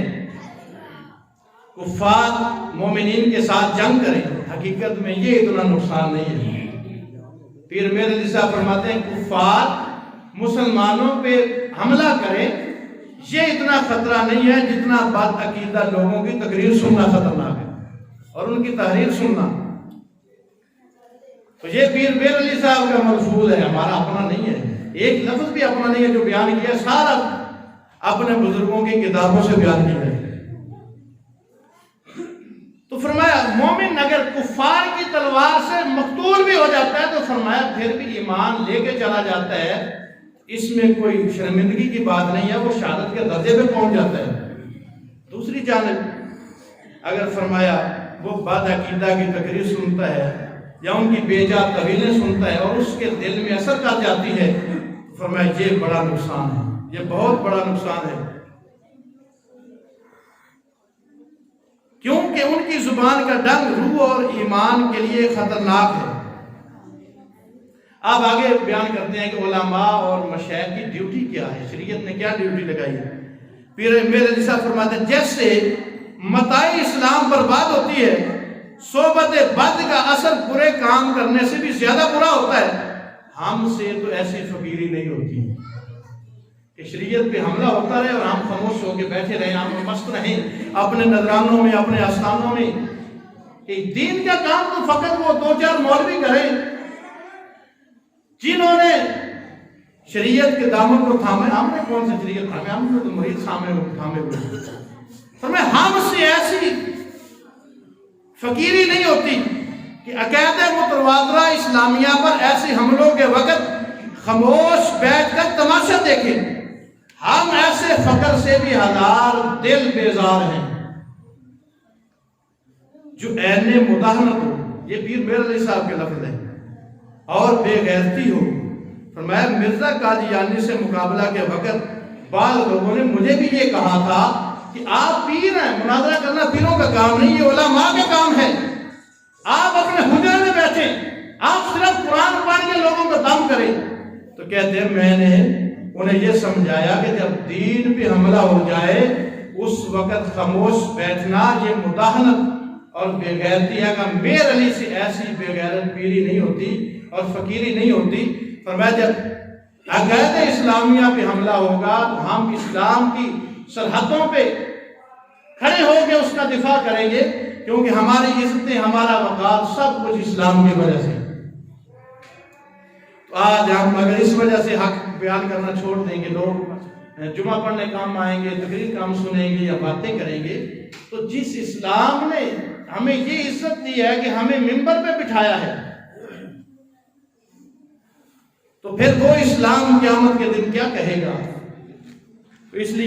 کفار مومنین کے ساتھ جنگ کریں، حقیقت میں یہ اتنا نقصان نہیں ہے۔ پیر مہر علی صاحب فرماتے ہیں کفار مسلمانوں پہ حملہ کریں، یہ اتنا خطرہ نہیں ہے جتنا بد عقیدہ لوگوں کی تقریر سننا خطرناک ہے، اور ان کی تحریر سننا۔ تو یہ پیر مہر علی صاحب کا ملفوظ ہے، ہمارا اپنا نہیں ہے، ایک لفظ بھی اپنا نہیں ہے۔ جو بیان کیا سارا اپنے بزرگوں کی کتابوں سے بیان کیا ہے۔ تو فرمایا مومن اگر کفار کی تلوار سے مقتول بھی ہو جاتا ہے تو فرمایا پھر بھی ایمان لے کے چلا جاتا ہے، اس میں کوئی شرمندگی کی بات نہیں ہے، وہ شہادت کے درجے پہ پہنچ جاتا ہے۔ دوسری جانب اگر فرمایا وہ بد عقیدہ کی تقریر سنتا ہے یا ان کی بے جا طویلیں سنتا ہے اور اس کے دل میں اثر کر جاتی ہے، تو فرمایا یہ بڑا نقصان ہے، یہ بہت بڑا نقصان ہے، کیونکہ ان کی زبان کا ڈنگ روح اور ایمان کے لیے خطرناک ہے۔ آپ آگے بیان کرتے ہیں کہ علماء اور مشائخ کی ڈیوٹی کیا ہے، شریعت نے کیا ڈیوٹی لگائی ہے۔ پیر مہر علی صاحب فرماتے ہیں جیسے متاع اسلام برباد ہوتی ہے، صحبت بد کا اثر برے کام کرنے سے بھی زیادہ برا ہوتا ہے، ہم سے تو ایسی فقیری نہیں ہوتی کہ شریعت پہ حملہ ہوتا رہے اور ہم خاموش ہو کے بیٹھے رہیں، ہم مست رہیں اپنے نذرانوں میں، اپنے آستانوں میں، کہ دین کا کام تو فقط وہ 2-4 مولوی کریں جنہوں نے شریعت کے دامن کو تھامے۔ ہم نے کون سے شریعت تھامے؟ ہم نے تو مرید تھامے ہوئے۔ فرمایا ہم سے ایسی فقیری نہیں ہوتی کہ عقائد متواترہ اسلامیہ پر ایسے حملوں کے وقت خاموش بیٹھ کر تماشا دیکھیں۔ ہم ایسے فقر سے بھی ہزار دل بیزار ہیں جو عین مداہنت ہو، یہ پیر میر علی صاحب کے لفظ ہیں، اور بے غیرتی ہو۔ فرمایا مرزا قادیانی سے مقابلہ کے وقت بعض لوگوں نے مجھے بھی یہ کہا تھا کہ آپ پیر ہیں، مناظرہ کرنا پیروں کا کام نہیں، یہ علماء کا کام ہے، آپ اپنے حجرے میں بیٹھیں، آپ صرف قرآن پڑھ کے لوگوں کو دم کریں۔ تو کہتے ہیں میں نے انہیں یہ سمجھایا کہ جب دین پہ حملہ ہو جائے اس وقت خاموش بیٹھنا یہ مداہنت اور بے غیرتی ہے، کہ میر علی سے ایسی بے غیرت پیری نہیں ہوتی اور فقیری نہیں ہوتی۔ فرمایا جب عقائد اسلامیہ پہ حملہ ہوگا تو ہم اسلام کی سرحدوں پہ کھڑے ہو کے اس کا دفاع کریں گے، کیونکہ ہماری عزتیں، ہمارا وقار سب کچھ اسلام کی وجہ سے۔ تو آج ہم اگر اس وجہ سے حق بیان کرنا چھوڑ دیں گے، لوگ جمعہ پڑھنے کام آئیں گے، تقریر کام سنیں گے یا باتیں کریں گے، تو جس اسلام نے ہمیں یہ عزت دی ہے کہ ہمیں منبر پہ بٹھایا ہے، تو پھر وہ اسلام قیامت کے دن کیا کہے گا؟ تو اس لیے